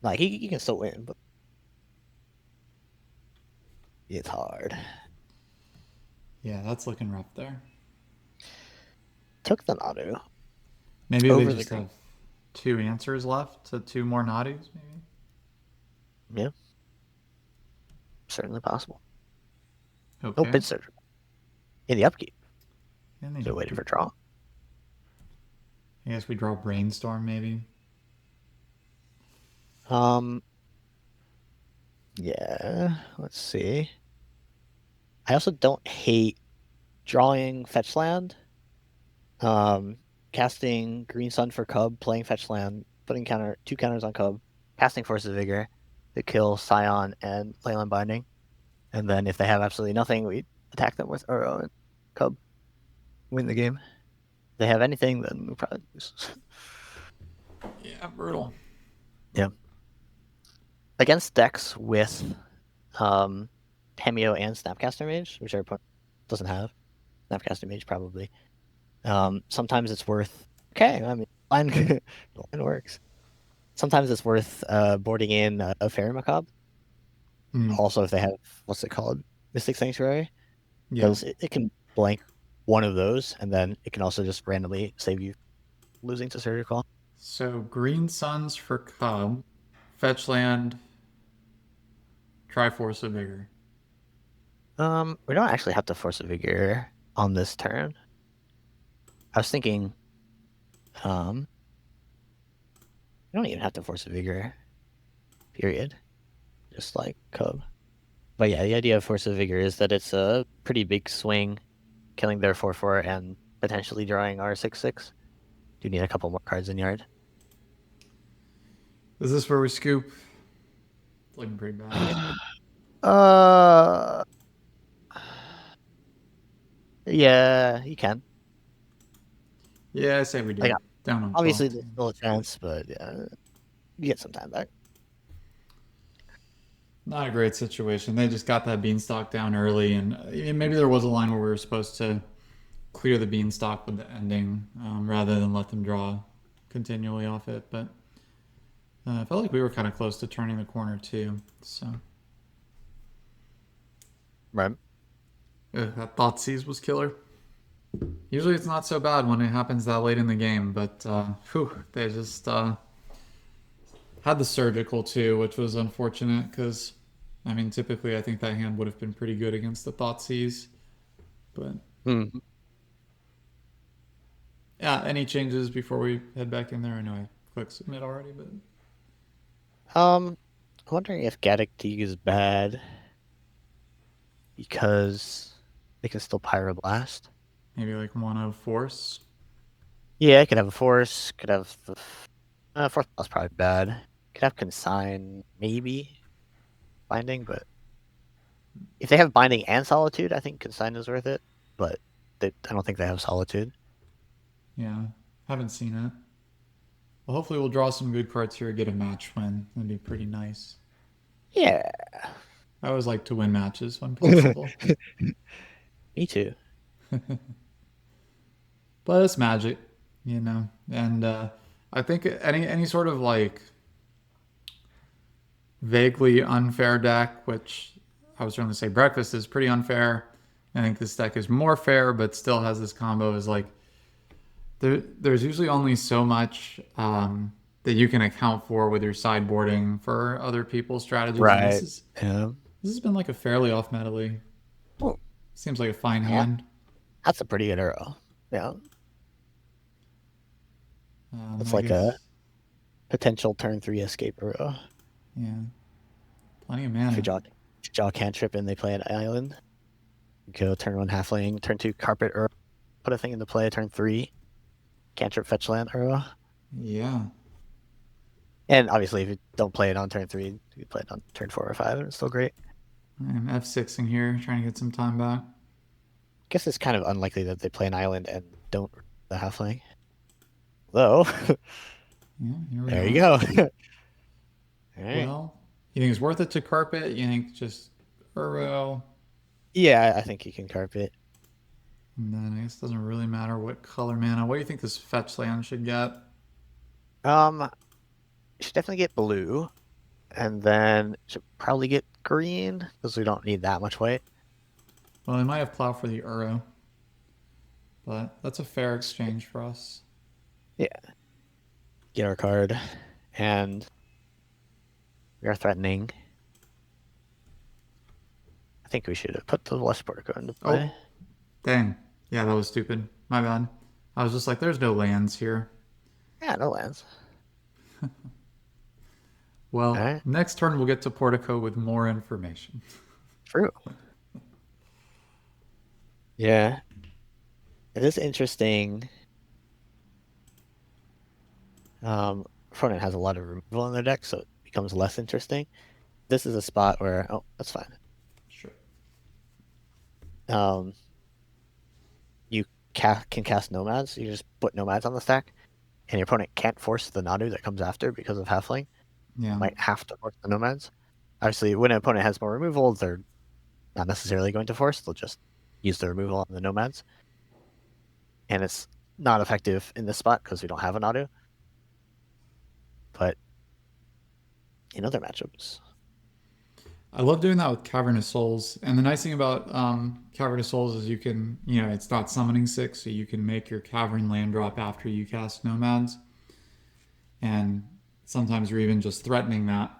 like he can still win, but it's hard. Yeah, that's looking rough there. Took the Nadu Maybe they over the just green. have 2 answers left to 2 more Nadus, maybe? Yeah, certainly possible. No Okay. pitch surgical in the upkeep. And they So waiting for draw. I guess we draw Brainstorm, maybe. Yeah, let's see. I also don't hate drawing fetch land. Casting Green Sun for Cub, playing fetch land, putting 2 counters on Cub, casting Force of Vigor to kill Scion and Leyland Binding. And then if they have absolutely nothing, we attack them with Uro and Cub. Win the game. If they have anything, then we probably lose. Yeah, brutal. Yeah. Against decks with Hemio and Snapcaster Mage, which our opponent doesn't have. Snapcaster Mage probably. Sometimes it's worth. Okay, I mean, line works. Sometimes it's worth boarding in a Fairy Macabre. Also, if they have what's it called, Mystic Sanctuary, because it can blank one of those, and then it can also just randomly save you losing to Surgical. So Green Suns for Cub, fetch land, Triforce of Vigor. We don't actually have to Force a Vigor on this turn. I was thinking, we don't even have to Force a Vigor. Period. Just like Cub. But yeah, the idea of Force of Vigor is that it's a pretty big swing, killing their 4/4 and potentially drawing our 6/6. Do need a couple more cards in yard. Is this where we scoop? It's looking pretty bad. Yeah, you can. Yeah, I say we do. Like, Down on obviously, 12. there's still a chance, but yeah, you get some time back. Not a great situation. They just got that Beanstalk down early, and maybe there was a line where we were supposed to clear the Beanstalk with the ending rather than let them draw continually off it. But I felt like we were kind of close to turning the corner too. So Right. that Thoughtseize was killer. Usually it's not so bad when it happens that late in the game, but they just had the surgical too, which was unfortunate because, I mean, typically I think that hand would have been pretty good against the Thoughtseize. But yeah, any changes before we head back in there? I know I clicked submit already, but I'm wondering if Gaddock Teague is bad because they can still Pyroblast. maybe like one of Force. Yeah, I could have a Force. Could have the Force plus probably bad. Could have Consign maybe Binding, but if they have Binding and Solitude, I think Consign is worth it. But I don't think they have Solitude. Yeah, haven't seen it. Well, hopefully we'll draw some good cards here, get a match win. That'd be pretty nice. Yeah. I always like to win matches when possible. Me too. But it's Magic, you know. And I think any sort of like vaguely unfair deck, which I was trying to say Breakfast is pretty unfair. I think this deck is more fair, but still has this combo is like there's usually only so much that you can account for with your sideboarding for other people's strategies. Right. This has been like a fairly off metally. Seems like a fine hand. That's a pretty good arrow. Yeah. It's I like a potential turn 3 escape arrow. Yeah. Plenty of mana. If you draw cantrip and they play an island, go turn 1 halfling, turn 2 carpet arrow, put a thing into play, turn 3 cantrip fetch land arrow. Yeah. And obviously, if you don't play it on turn 3, you play it on turn 4 or 5, and it's still great. I'm F6 in here, trying to get some time back. I guess it's kind of unlikely that they play an island and don't the halfling. Though, Yeah, here we there you are. go. All right. Well, you think it's worth it to carpet? You think just Uro? Yeah, I think you can carpet. And then I guess it doesn't really matter what color mana. What do you think this fetch land should get? You should definitely get blue, and then should probably get green because we don't need that much white. Well, they might have plow for the Uro, but that's a fair exchange for us. Yeah, get our card, and we are threatening. I think we should have put the Lush Portico into play. Oh, dang. Yeah, that was stupid. My bad. I was just like, there's no lands here. Yeah, no lands. Well, All right, next turn we'll get to Portico with more information. true. Yeah, it is interesting. Opponent has a lot of removal in their deck, so it becomes less interesting. This is a spot where, oh, that's fine. Sure. You can cast Nomads. You just put Nomads on the stack, and your opponent can't force the Nadu that comes after because of Halfling. Yeah. Might have to force the Nomads. Obviously, when an opponent has more removal, they're not necessarily going to force. They'll just use the removal on the Nomads. And it's not effective in this spot because we don't have a Nadu. But in other matchups, I love doing that with Cavernous Souls. And the nice thing about Cavernous Souls is you can, it's not summoning 6, so you can make your Cavern land drop after you cast Nomads. And sometimes you're even just threatening that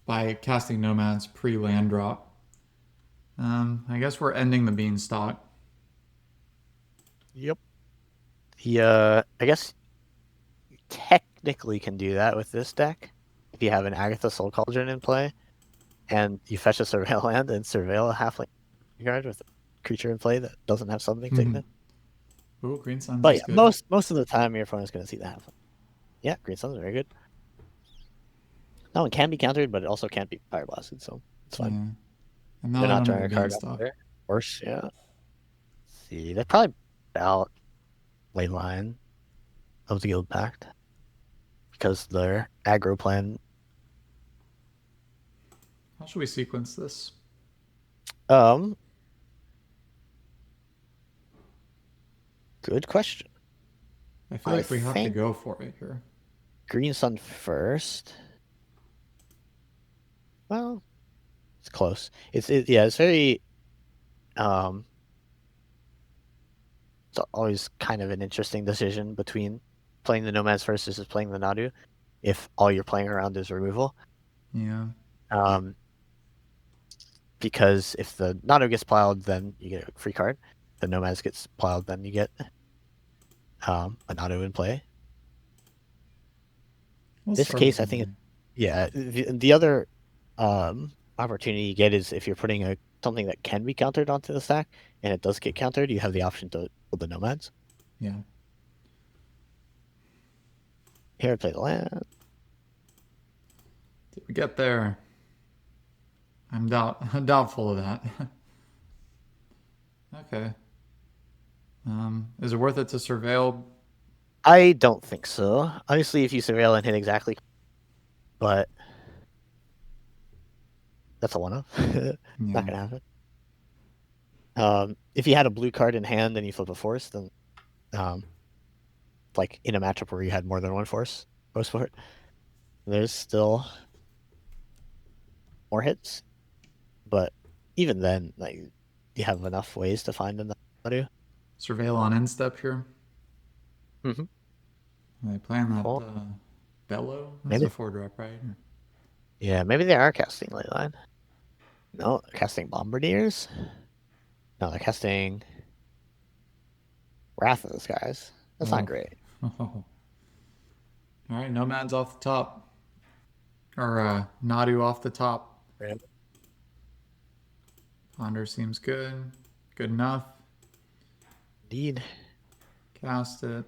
by casting Nomads pre-land drop. I guess we're ending the Beanstalk. yep. I guess you technically can do that with this deck. If you have an Agatha Soul Cauldron in play, and you fetch a Surveil land and Surveil a Halfling card with a creature in play that doesn't have summoning sickness. Ooh, Green Suns But is yeah, good. most of the time your opponent's going to see the Halfling. Yeah, Green Sun's very good. That one can be countered, but it also can't be Fire Blasted, so it's fine. Yeah. And now They're they not don't drawing have a a card out Beanstalk. there. Worse, yeah. Let's see, they're probably about ley line of the Guild Pact because their aggro plan. How should we sequence this? Good question. I feel like we have to go for it here. Green Sun first. Well, it's close. It's very it's always kind of an interesting decision between playing the Nomads first versus playing the Nadu if all you're playing around is removal. Yeah. Because if the Nadu gets plowed, then you get a free card. The Nomads gets plowed, then you get a Nadu in play. This case, I think, the other opportunity you get is if you're putting something that can be countered onto the stack, and it does get countered, you have the option to build the Nomads. Yeah. Here, I play the land. Did we get there? I'm doubtful of that. Okay. Is it worth it to surveil? I don't think so. Obviously, if you surveil and hit exactly, but that's a one-off. Not gonna happen. If you had a blue card in hand and you flip a force, then like in a matchup where you had more than one force post for it, there's still more hits. But even then, like you have enough ways to find another. Surveil on end step here. Mm-hmm. Are they playing that bellow? That's Maybe. a 4-drop, right? Yeah, maybe they are casting Leyline. No, they're casting Bombardiers. No, they're casting Wrath of the Skies. That's not great. Oh. All right, Nomads off the top. Or Nadu off the top. Right. Ponder seems good. Good enough. Indeed. Cast it.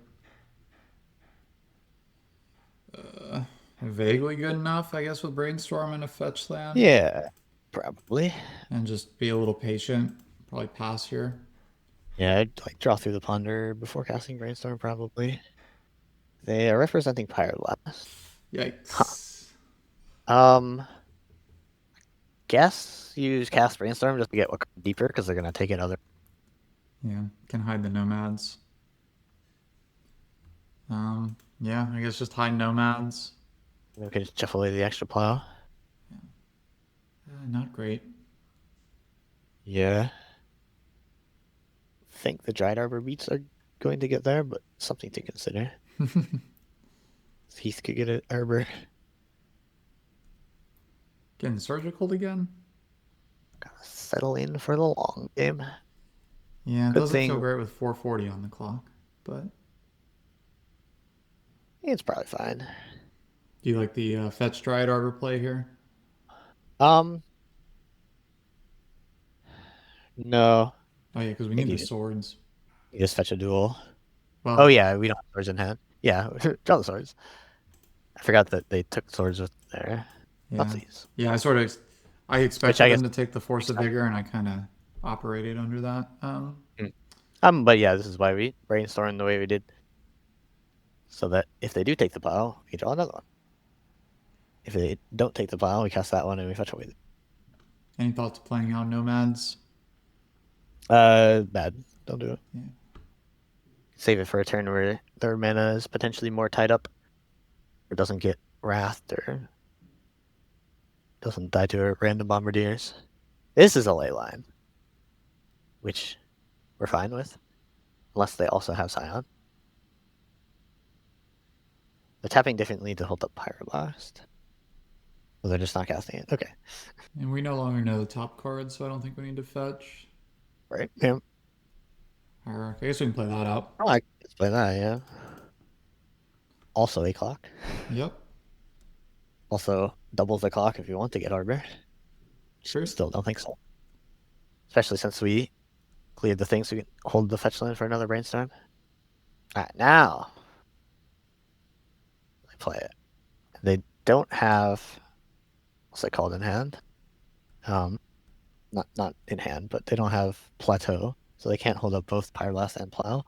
Vaguely good enough, I guess, with Brainstorm and a fetch land. Yeah, probably. And just be a little patient. Probably pass here. Yeah, I'd like draw through the ponder before casting brainstorm probably. They are representing Pyroblast. Huh. Yikes. Guess use cast brainstorm just to get what deeper because they're gonna take another. Yeah, can hide the nomads. Yeah, I guess just hide nomads. We can just chuff away the extra plow. Not great. Yeah. I think the dried arbor beats are going to get there, but something to consider. Heath could get an arbor. Getting surgical again? Gotta settle in for the long game. Yeah, it Good doesn't feel thing great with 440 on the clock, but it's probably fine. do you like the fetch dried arbor play here? Um, no. Oh yeah, because we I think need the swords. you just fetch a duel. Oh Well, yeah, we don't have swords in hand. Yeah, draw the swords. I forgot that they took swords with their yeah, Nazis. yeah. I Which expected I guess them to take the force of vigor, and I kind of operated under that. but yeah, this is why we brainstormed the way we did. So that if they do take the pile, we draw another one. If they don't take the pile, we cast that one and we fetch away. Any thoughts of playing out nomads? Bad. Don't do it. Yeah. Save it for a turn where their mana is potentially more tied up, or doesn't get wrathed, or doesn't die to a random bombardiers. This is a ley line, which we're fine with, unless they also have Scion. They're tapping differently to hold up Pyroblast. Well, they're just not casting it. Okay. And we no longer know the top cards, so I don't think we need to fetch. Right. Yeah. Hierarchy. I guess we can play that out. Oh, I can play that, yeah. Also a clock. Yep. Also doubles the clock if you want to get Arbor. True. Still don't think so. Especially since we cleared the thing so we can hold the fetch land for another brainstorm. Alright, now they play it. They don't have what's it called in hand? Not in hand, but they don't have plateau, so they can't hold up both Pyroblast and Plow.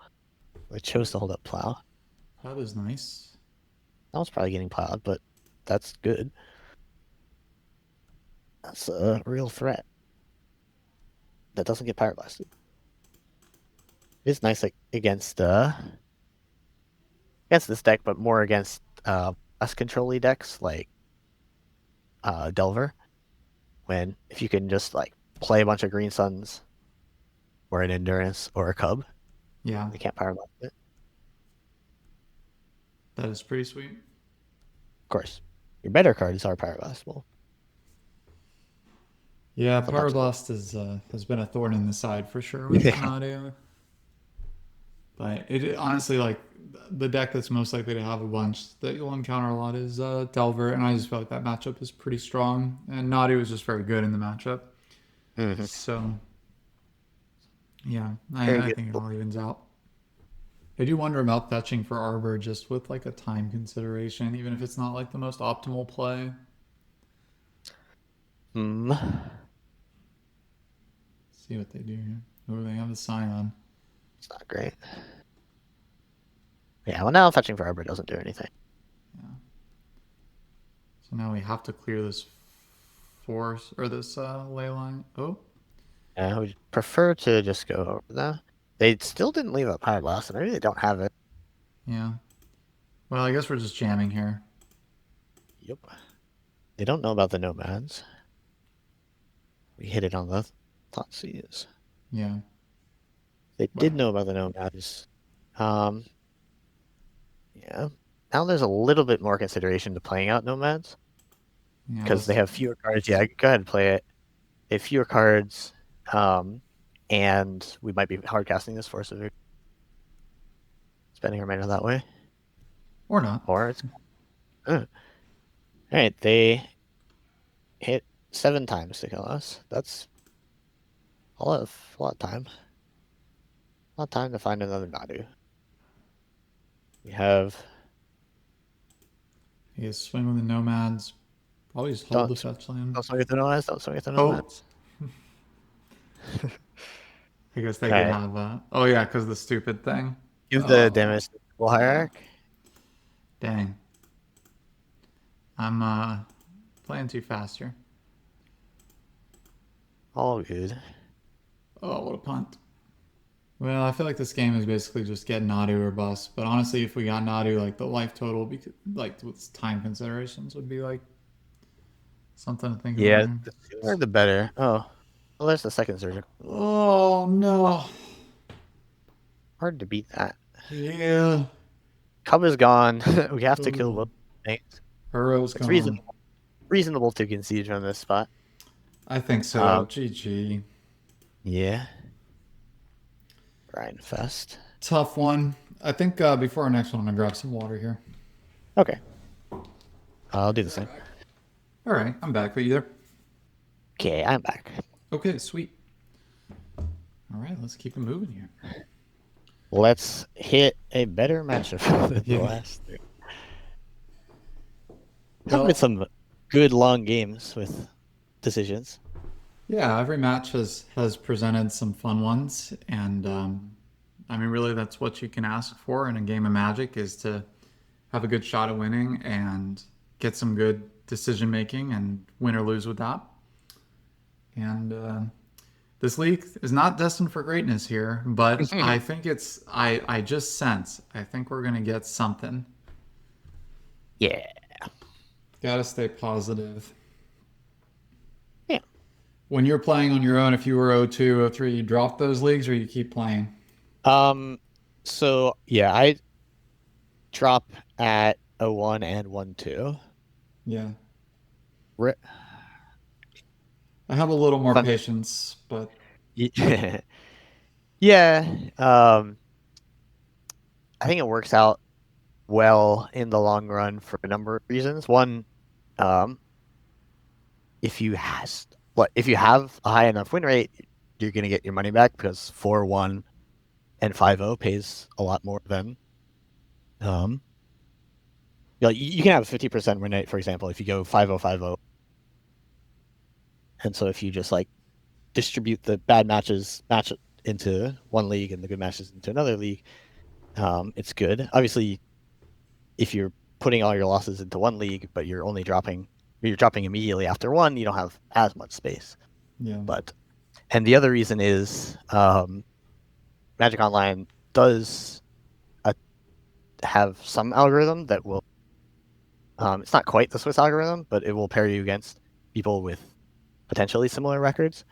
They chose to hold up Plow. That is nice. That was probably getting plowed, but that's good. That's a real threat. That doesn't get Pyroblasted. It's nice like against this deck, but more against less control-y decks like Delver. When if you can just like play a bunch of green suns or an endurance or a cub, Yeah, they can't Pyroblast it. that is pretty sweet. Of course, your better cards are Pyroblastable. Yeah, Sometimes. Pyroblast has been a thorn in the side for sure with Yeah. Nadu. But it honestly, like, the deck that's most likely to have a bunch that you'll encounter a lot is Delver, and I just feel like that matchup is pretty strong. And Nadu is just very good in the matchup. Mm-hmm. So, yeah, Very I good. think it all evens out. I do wonder about fetching for Arbor just with like a time consideration, even if it's not like the most optimal play. Hmm. See what they do here. Oh, they have the Scion. It's not great. Yeah, well now fetching for Arbor doesn't do anything. Yeah. So now we have to clear this force or this ley line. Oh, I would prefer to just go over that. They still didn't leave a Pyroblast, so maybe they don't have it. yeah. Well, I guess we're just jamming here. Yep. They don't know about the nomads. We hit it on the Thoughtseize. Yeah. They did know about the nomads. Yeah. Now there's a little bit more consideration to playing out nomads. Yeah. Because they have fewer cards. Yeah, go ahead and play it. They have fewer cards. And we might be hard casting this Force of Vigor. Spending our mana that way. Or not. Or it's Alright, they hit 7 times to kill us. That's a lot of time. A lot of time to find another Nadu. We have He is swing with the nomads. Probably just hold the don't fetch land. don't swing at the nomads. Don't swing at the Oh, nomads. I guess they All could right. have. Oh yeah, because the stupid thing. Give the Oh damage to the yeah. hierarch. Dang. I'm playing too fast here. All good. Oh, what a punt. Well, I feel like this game is basically just get Nadu or bust. But honestly, if we got Nadu, like the life total, like with time considerations, would be like something to think about Yeah, here. the sooner the better. Oh, well, there's the second surgical. Oh no. Hard to beat that. Yeah. Cub is gone. We have to kill Ooh. both things. Hero's It's gone. reasonable to concede from this spot. I think so. Um, GG. yeah. Grindfest. Tough one. I think before our next one, I'm gonna grab some water here. Okay. I'll do the same. All right, I'm back. Are you there? Okay, I'm back. Okay, sweet. All right, let's keep it moving here. Let's hit a better matchup than the last three. Have been some good long games with decisions. Yeah, every match has presented some fun ones, and I mean, really, that's what you can ask for in a game of Magic is to have a good shot at winning and get some good decision making and win or lose with that. And this league is not destined for greatness here, but I think it's I just sense I think we're gonna get something. Yeah. Gotta stay positive. Yeah. When you're playing on your own, if you were 0-2, 0-3, you drop those leagues or you keep playing? So yeah, I drop at 0-1 and 1-2. Yeah. Ri- I have a little more Fun. patience, but Yeah. I think it works out well in the long run for a number of reasons. One, um, if you have a high enough win rate, you're gonna get your money back because 4-1 and 5-0 pays a lot more than you can have a 50% win rate, for example, if you go 5-0, 5-0. And so if you just like distribute the bad matches into one league and the good matches into another league, it's good. Obviously, if you're putting all your losses into one league, but you're dropping immediately after one, you don't have as much space. yeah. And the other reason is Magic Online does have some algorithm that will. It's not quite the Swiss algorithm, but it will pair you against people with potentially similar records,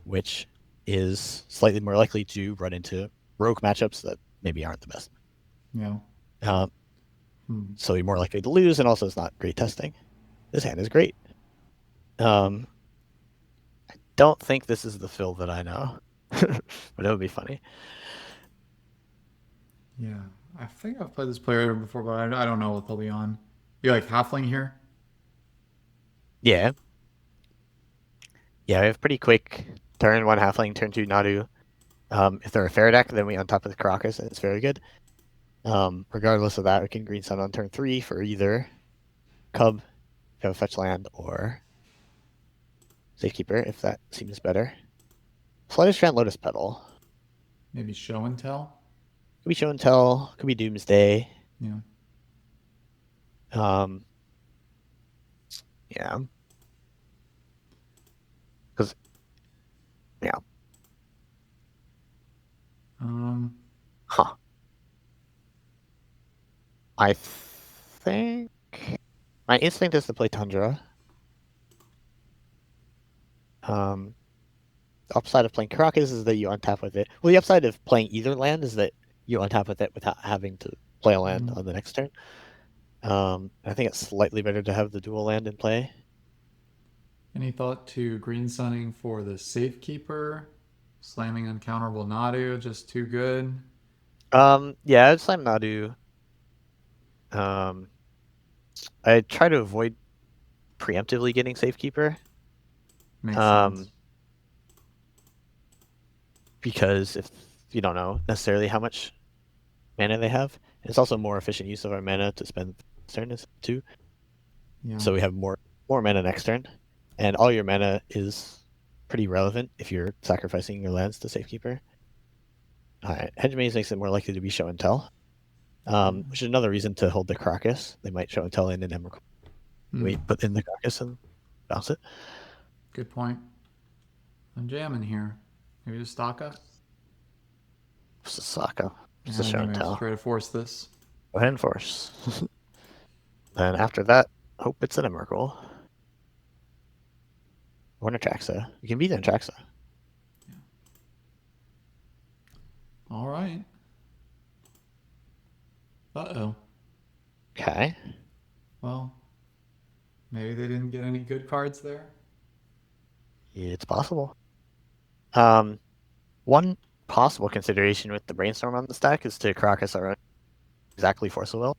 which is slightly more likely to run into rogue matchups that maybe aren't the best. Yeah. So you're more likely to lose, and also it's not great testing. This hand is great. I don't think this is the Phil that I know, but it would be funny. Yeah. I think I've played this player before, but I don't know what they'll be on. You like halfling here? Yeah. Yeah, we have pretty quick turn 1 halfling, turn 2 Nadu. If they're a fair deck, then we on top of the Caracas, and it's very good. Regardless of that, we can green sun on turn 3 for either Cub, if you have a fetch land, or Safekeeper, if that seems better. Flight Strand, Lotus Petal. Maybe show and tell? Could be Show and Tell, could be Doomsday. Yeah. Yeah. Because, yeah. Huh. I think my instinct is to play Tundra. The upside of playing Caracas is that you untap with it. Well, the upside of playing either land is that you untap with it without having to play a land on the next turn. I think it's slightly better to have the dual land in play. Any thought to green sunning for the Safekeeper? Slamming uncounterable Nadu, just too good. Yeah, I'd slam Nadu. I try to avoid preemptively getting Safekeeper. Makes sense. Because if you don't know necessarily how much mana they have, it's also more efficient use of our mana to spend this turn too. Yeah. So we have more mana next turn, and all your mana is pretty relevant if you're sacrificing your lands to Safekeeper. Alright, Hedge Maze makes it more likely to be show and tell. Which is another reason to hold the Crocus. They might show and tell in an Emrakul. Wait, put in the Crocus and bounce it. Good point. I'm jamming here. Maybe just stock up. It's a Saka. It's a Yeah, show and maybe tell. try to force this. Go ahead and force. Then after that, hope it's an Emrakul. Or an Atraxa. You can beat an Atraxa. Yeah. All right. Uh-oh. Okay. Well, maybe they didn't get any good cards there. It's possible. One possible consideration with the Brainstorm on the stack is to Crocus our exactly Force of Will.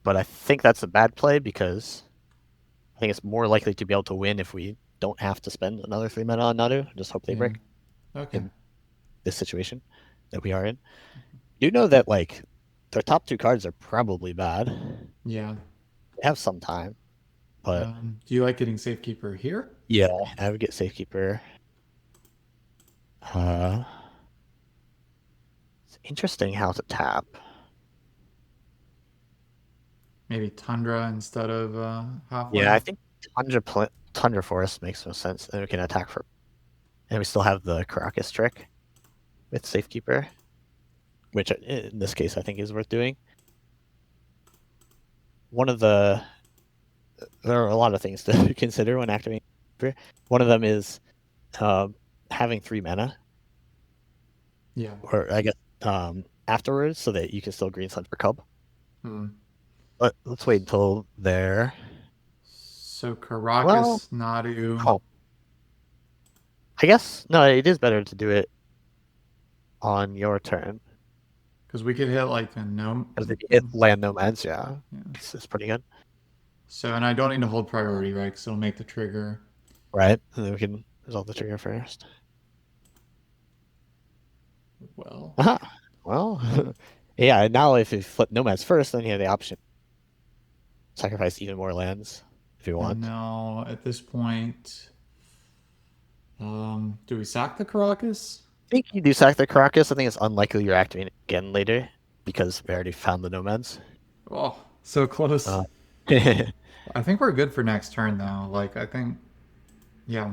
But I think that's a bad play because I think it's more likely to be able to win if we don't have to spend another 3 mana on Nadu. Just hope they break. Okay. In this situation that we are in. You know that like their top 2 cards are probably bad. Yeah. They have some time, but do you like getting Safekeeper here? yeah, I would get Safekeeper. It's interesting how to tap. Maybe Tundra instead of Halfway? Yeah, I think Tundra Forest makes no sense. And we can attack for, and we still have the Caracas trick with Safekeeper, which in this case I think is worth doing. There are a lot of things to consider when activating. One of them is having 3 mana. Yeah. Or I guess afterwards, so that you can still green sun for Cub. But let's wait until there. So Caracas, Nadu. Oh. I guess no, it is better to do it on your turn. Because we could hit like a gnome. Because if you hit land nomads, yeah. It's pretty good. So, and I don't need to hold priority, right? Because it'll make the trigger. Right, and then we can resolve the trigger first. Well. Well, yeah. Now, if you flip nomads first, then you have the option sacrifice even more lands if you want. No, at this point, do we sack the Caracas? I think you do sack the Caracas. I think it's unlikely you're activating it again later because we already found the nomads. Oh, so close. I think we're good for next turn, though. Like, I think, yeah.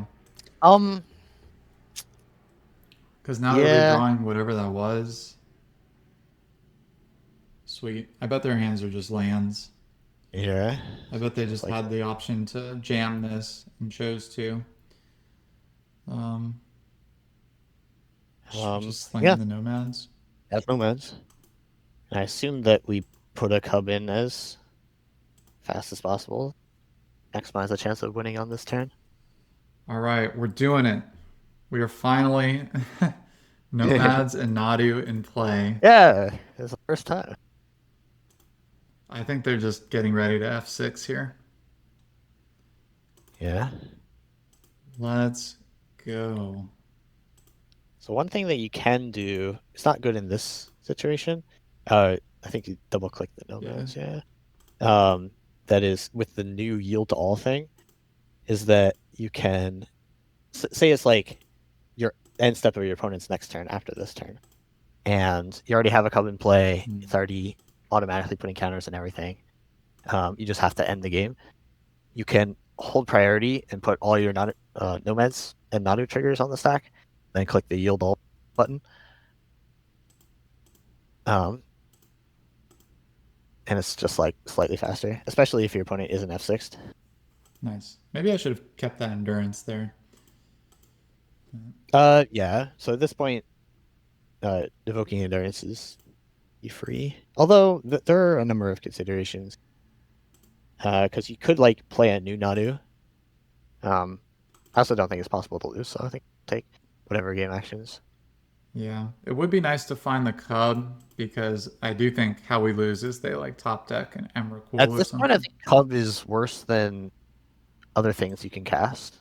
Because now they're drawing whatever that was. Sweet. I bet their hands are just lands. Yeah. I bet they just had the option to jam this and chose to. Just sling the nomads. As nomads. And I assume that we put a Cub in as fast as possible. Maximize the chance of winning on this turn. All right, we're doing it. We are finally nomads and Nadu in play. Yeah, it's the first time. I think they're just getting ready to F6 here. Yeah. Let's go. So one thing that you can do, it's not good in this situation. I think you double click the nomads, yeah. That is with the new yield to all thing, is that you can say it's like your end step of your opponent's next turn after this turn. And you already have a Cub in play, it's already automatically putting counters and everything. You just have to end the game. You can hold priority and put all your nomads and Nadu triggers on the stack, then click the yield all button. And it's just like slightly faster, especially if your opponent isn't F6'd. Nice. Maybe I should have kept that endurance there. Yeah. So at this point, evoking endurance is free. Although there are a number of considerations. Because you could like play a new Nadu. I also don't think it's possible to lose, so I think take whatever game actions. Yeah, it would be nice to find the Cub because I do think how we lose is they like top deck and Emrakul At or this something. point, I think Cub is worse than other things you can cast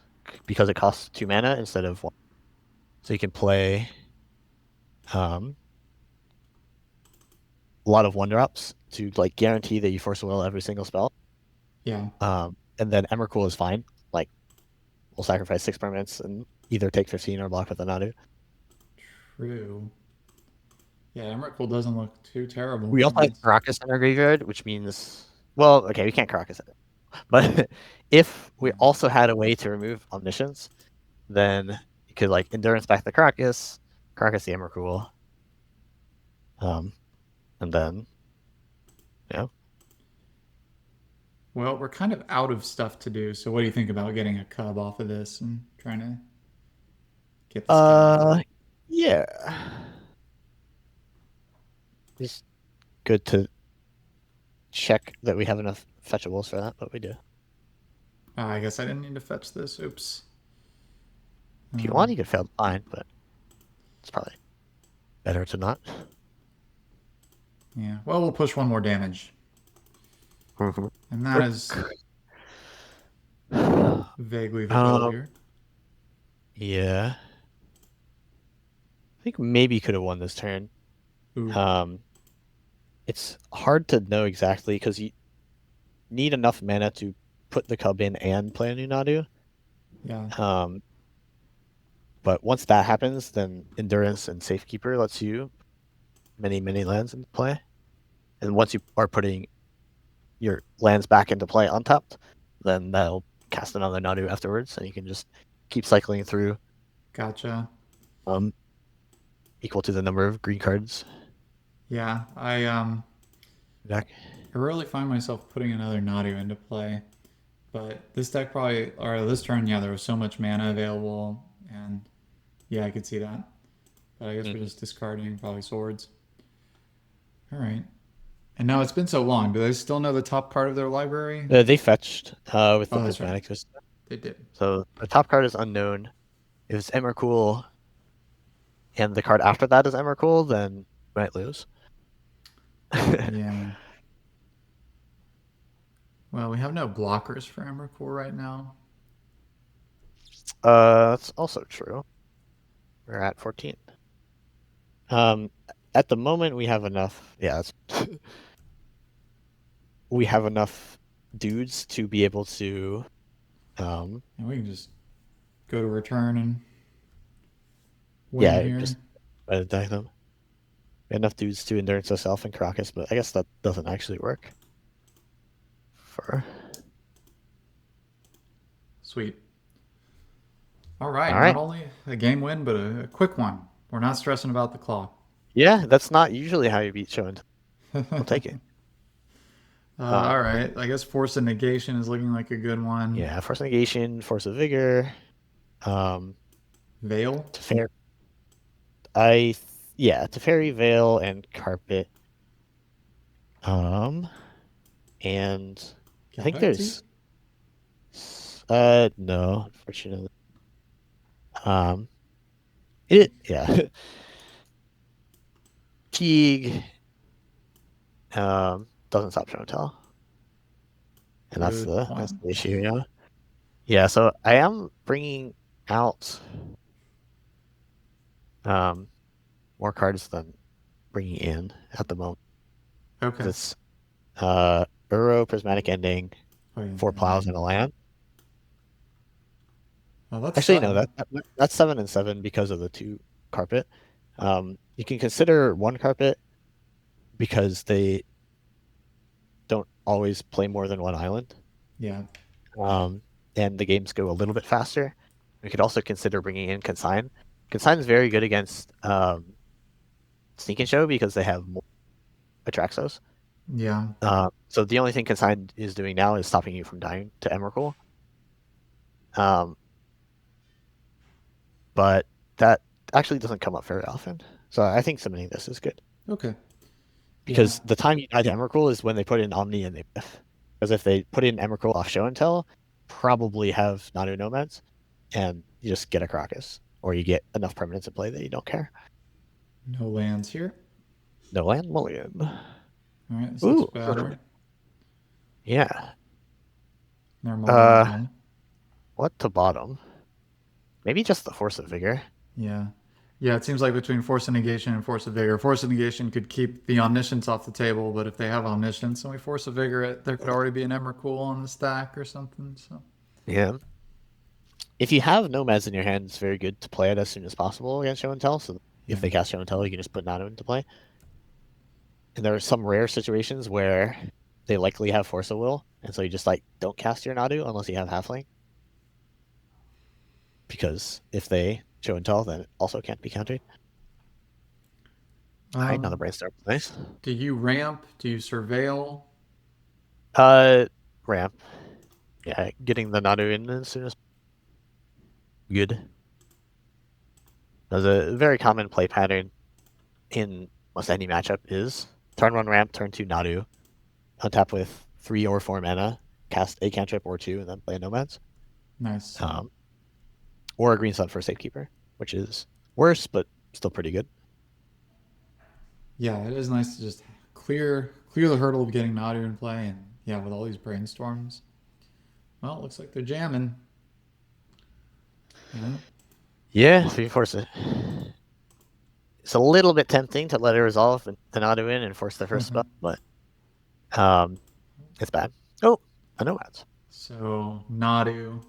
because it costs 2 mana instead of 1. So you can play a lot of 1-drops to like guarantee that you force a will every single spell. Yeah. And then Emrakul is fine. Like we'll sacrifice 6 permanents and either take 15 or block with a Nadu. True. Yeah, Emrakul doesn't look too terrible. We also have Nice. Caracas in our graveyard, which means, well, okay, we can't Caracas it. But if we Yeah. also had a way to remove Omniscience, then you could like Endurance back the Caracas, Caracas the Emrakul, and then, yeah. Well, we're kind of out of stuff to do, so what do you think about getting a cub off of this and trying to get this going? Yeah. It's good to check that we have enough fetchables for that, but we do. I guess I didn't need to fetch this. Oops. If you want, you could fail the line, but it's probably better to not. Yeah. Well, we'll push one more damage. Mm-hmm. And that is vaguely the goal here. Yeah. I think maybe you could have won this turn. Ooh. It's hard to know exactly because you need enough mana to put the cub in and play a new Nadu. Yeah. But once that happens, then Endurance and Safekeeper lets you many lands into play. And once you are putting your lands back into play untapped, then that'll cast another Nadu afterwards, and you can just keep cycling through. Gotcha. Equal to the number of green cards. Yeah, I Deck. I rarely find myself putting another Nadu into play, but this deck probably, or this turn, yeah, there was so much mana available, and yeah, I could see that. But I guess we're just discarding probably swords. All right. And now it's been so long. Do they still know the top card of their library? They fetched with the That's right. prismatic system. They did. So the top card is unknown. If it's Emrakul and the card after that is Emrakul, then we might lose. Yeah. Well, we have no blockers for Emrakul right now. That's also true. We're at 14. At the moment, we have enough. Yeah, we have enough dudes to be able to. And we can just go to return and win here. Just attack them. We have enough dudes to Endurance herself and Caracas, but I guess that doesn't actually work. Sweet. All right. Not only a game win, but a quick one. We're not stressing about the clock. Yeah, that's not usually how you beat show and tell. I'll take it. All right. I guess Force of Negation is looking like a good one. Yeah, Force of Negation, Force of Vigor. Veil? Teferi, Veil, and Carpet. And I think there's no, unfortunately. Teague doesn't stop show and tell. And that's the issue, yeah. Yeah, so I am bringing out more cards than bringing in at the moment. Okay. It's Uro, Prismatic Ending, 4 plows and a land. Oh, that's actually 7. No, that's 7 and 7 because of the 2 carpet. You can consider 1 carpet because they don't always play more than 1 island. Yeah. And the games go a little bit faster. We could also consider bringing in Consign. Consign is very good against Sneak and Show because they have more Atraxos. Yeah. So the only thing Consign is doing now is stopping you from dying to Emrakul. But that actually doesn't come up very often. So I think submitting this is good. Okay. Because the time you die to Emrakul is when they put in Omni and they biff. Because if they put in Emrakul off show and tell, probably have Nadu Nomads, and you just get a Caracas. Or you get enough permanents in play that you don't care. No lands here. No land mulligan. All right, this looks better. Yeah. Normal. What to bottom? Maybe just the Force of Vigor. Yeah. Yeah, it seems like between Force of Negation and Force of Vigor. Force of Negation could keep the Omniscience off the table, but if they have Omniscience and we Force of Vigor it, there could already be an Emrakul on the stack or something. So. Yeah. If you have nomads in your hand, it's very good to play it as soon as possible against show and tell. So Yeah. if they cast show and tell, you can just put Nadu into play. And there are some rare situations where they likely have Force of Will, and so you just like don't cast your Nadu unless you have Halfling. Because if they show and tell, then it also can't be countered. Alright, now the brainstorm. Nice. Do you ramp? Do you surveil? Ramp. Yeah, getting the Nadu in as soon as good. There's a very common play pattern in almost any matchup is turn 1 ramp, turn 2 Nadu, untap with 3 or 4 mana, cast a cantrip or 2, and then play a Nomads. Nice. Or a green sun for Safekeeper, which is worse, but still pretty good. Yeah, it is nice to just clear the hurdle of getting Nadu in play, and yeah, with all these brainstorms. Well, it looks like they're jamming. Yeah, 3-force it. It's a little bit tempting to let it resolve the Nadu in and force the first spell, but it's bad. Oh, a Nomads. So, Nadu.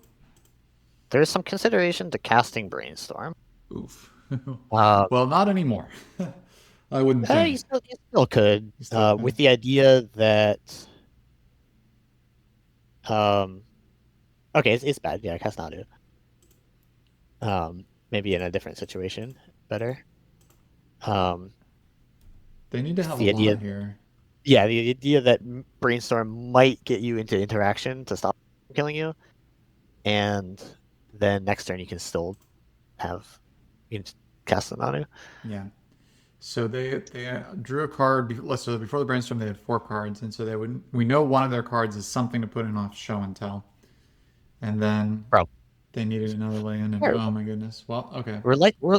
There's some consideration to casting Brainstorm. Oof. Well, not anymore. I wouldn't think. You still could. With the idea that... okay, it's bad. Yeah, cast Nadu. Maybe in a different situation, better. They need to have a lot here. Yeah, the idea that Brainstorm might get you into interaction to stop killing you, and then next turn you can still cast the Nadu. Yeah. So they drew a card. So before the brainstorm, they had 4 cards, and so we know one of their cards is something to put in off show and tell, and then they needed another lay-in, and oh my goodness. Well, okay. We're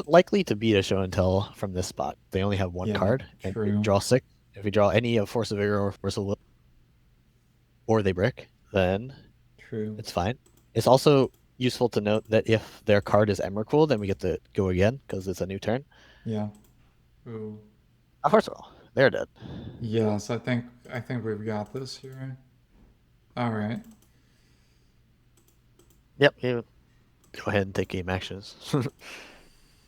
likely to beat a show and tell from this spot. They only have 1 card, and we draw 6. If we draw any of Force of Vigor or Force of Will, or they brick, then it's fine. It's also useful to note that if their card is Emrakul, then we get to go again because it's a new turn. Yeah. Ooh. First of all, they're dead. Yes, I think we've got this here. All right. Yep. You go ahead and take game actions.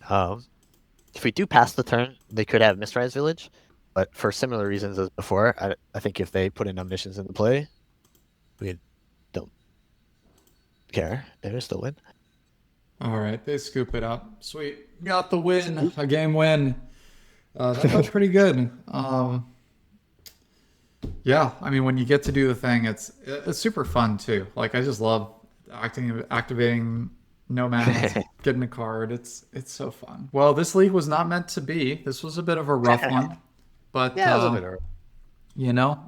If we do pass the turn, they could have Mistrise Village, but for similar reasons as before, I think if they put in Omniscience into play, we don't care. They still win. All right, they scoop it up. Sweet, got the win, a game win. That felt pretty good. Yeah, I mean, when you get to do the thing, it's super fun too. Like, I just love activating Nomads, getting a card. It's so fun. Well, this league was not meant to be. This was a bit of a rough one, but yeah, it was a bit of... you know,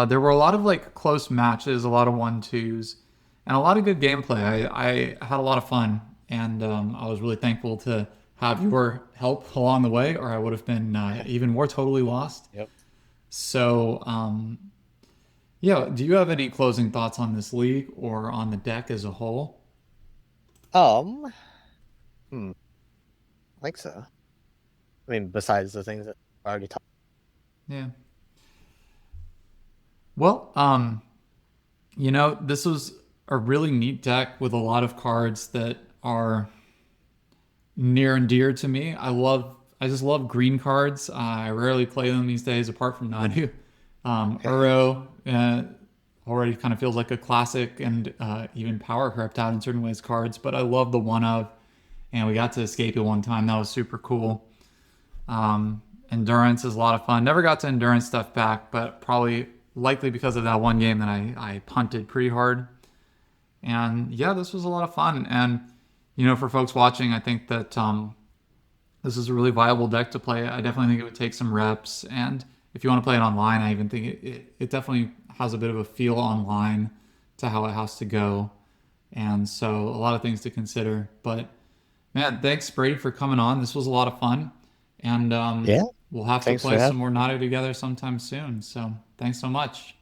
there were a lot of like close matches, a lot of 1-2s, and a lot of good gameplay. I had a lot of fun, and I was really thankful to have your help along the way, or I would have been even more totally lost. Yep. So, yeah, do you have any closing thoughts on this league or on the deck as a whole? I think so. I mean, besides the things that I already talked. Yeah. Well, you know, this was a really neat deck with a lot of cards that are near and dear to me. I just love green cards. I rarely play them these days, apart from Nadu. Uro already kind of feels like a classic, and even Power Corrupt out in certain ways cards, but I love the one of, and we got to escape it one time. That was super cool. Endurance is a lot of fun. Never got to endurance stuff back, but probably likely because of that one game that I punted pretty hard. And yeah, this was a lot of fun. And, you know, for folks watching, I think that this is a really viable deck to play. I definitely think it would take some reps. And if you want to play it online, I even think it definitely has a bit of a feel online to how it has to go. And so a lot of things to consider. But man, thanks Brady for coming on. This was a lot of fun. And yeah, we'll have to play some more Nadu together sometime soon. So thanks so much.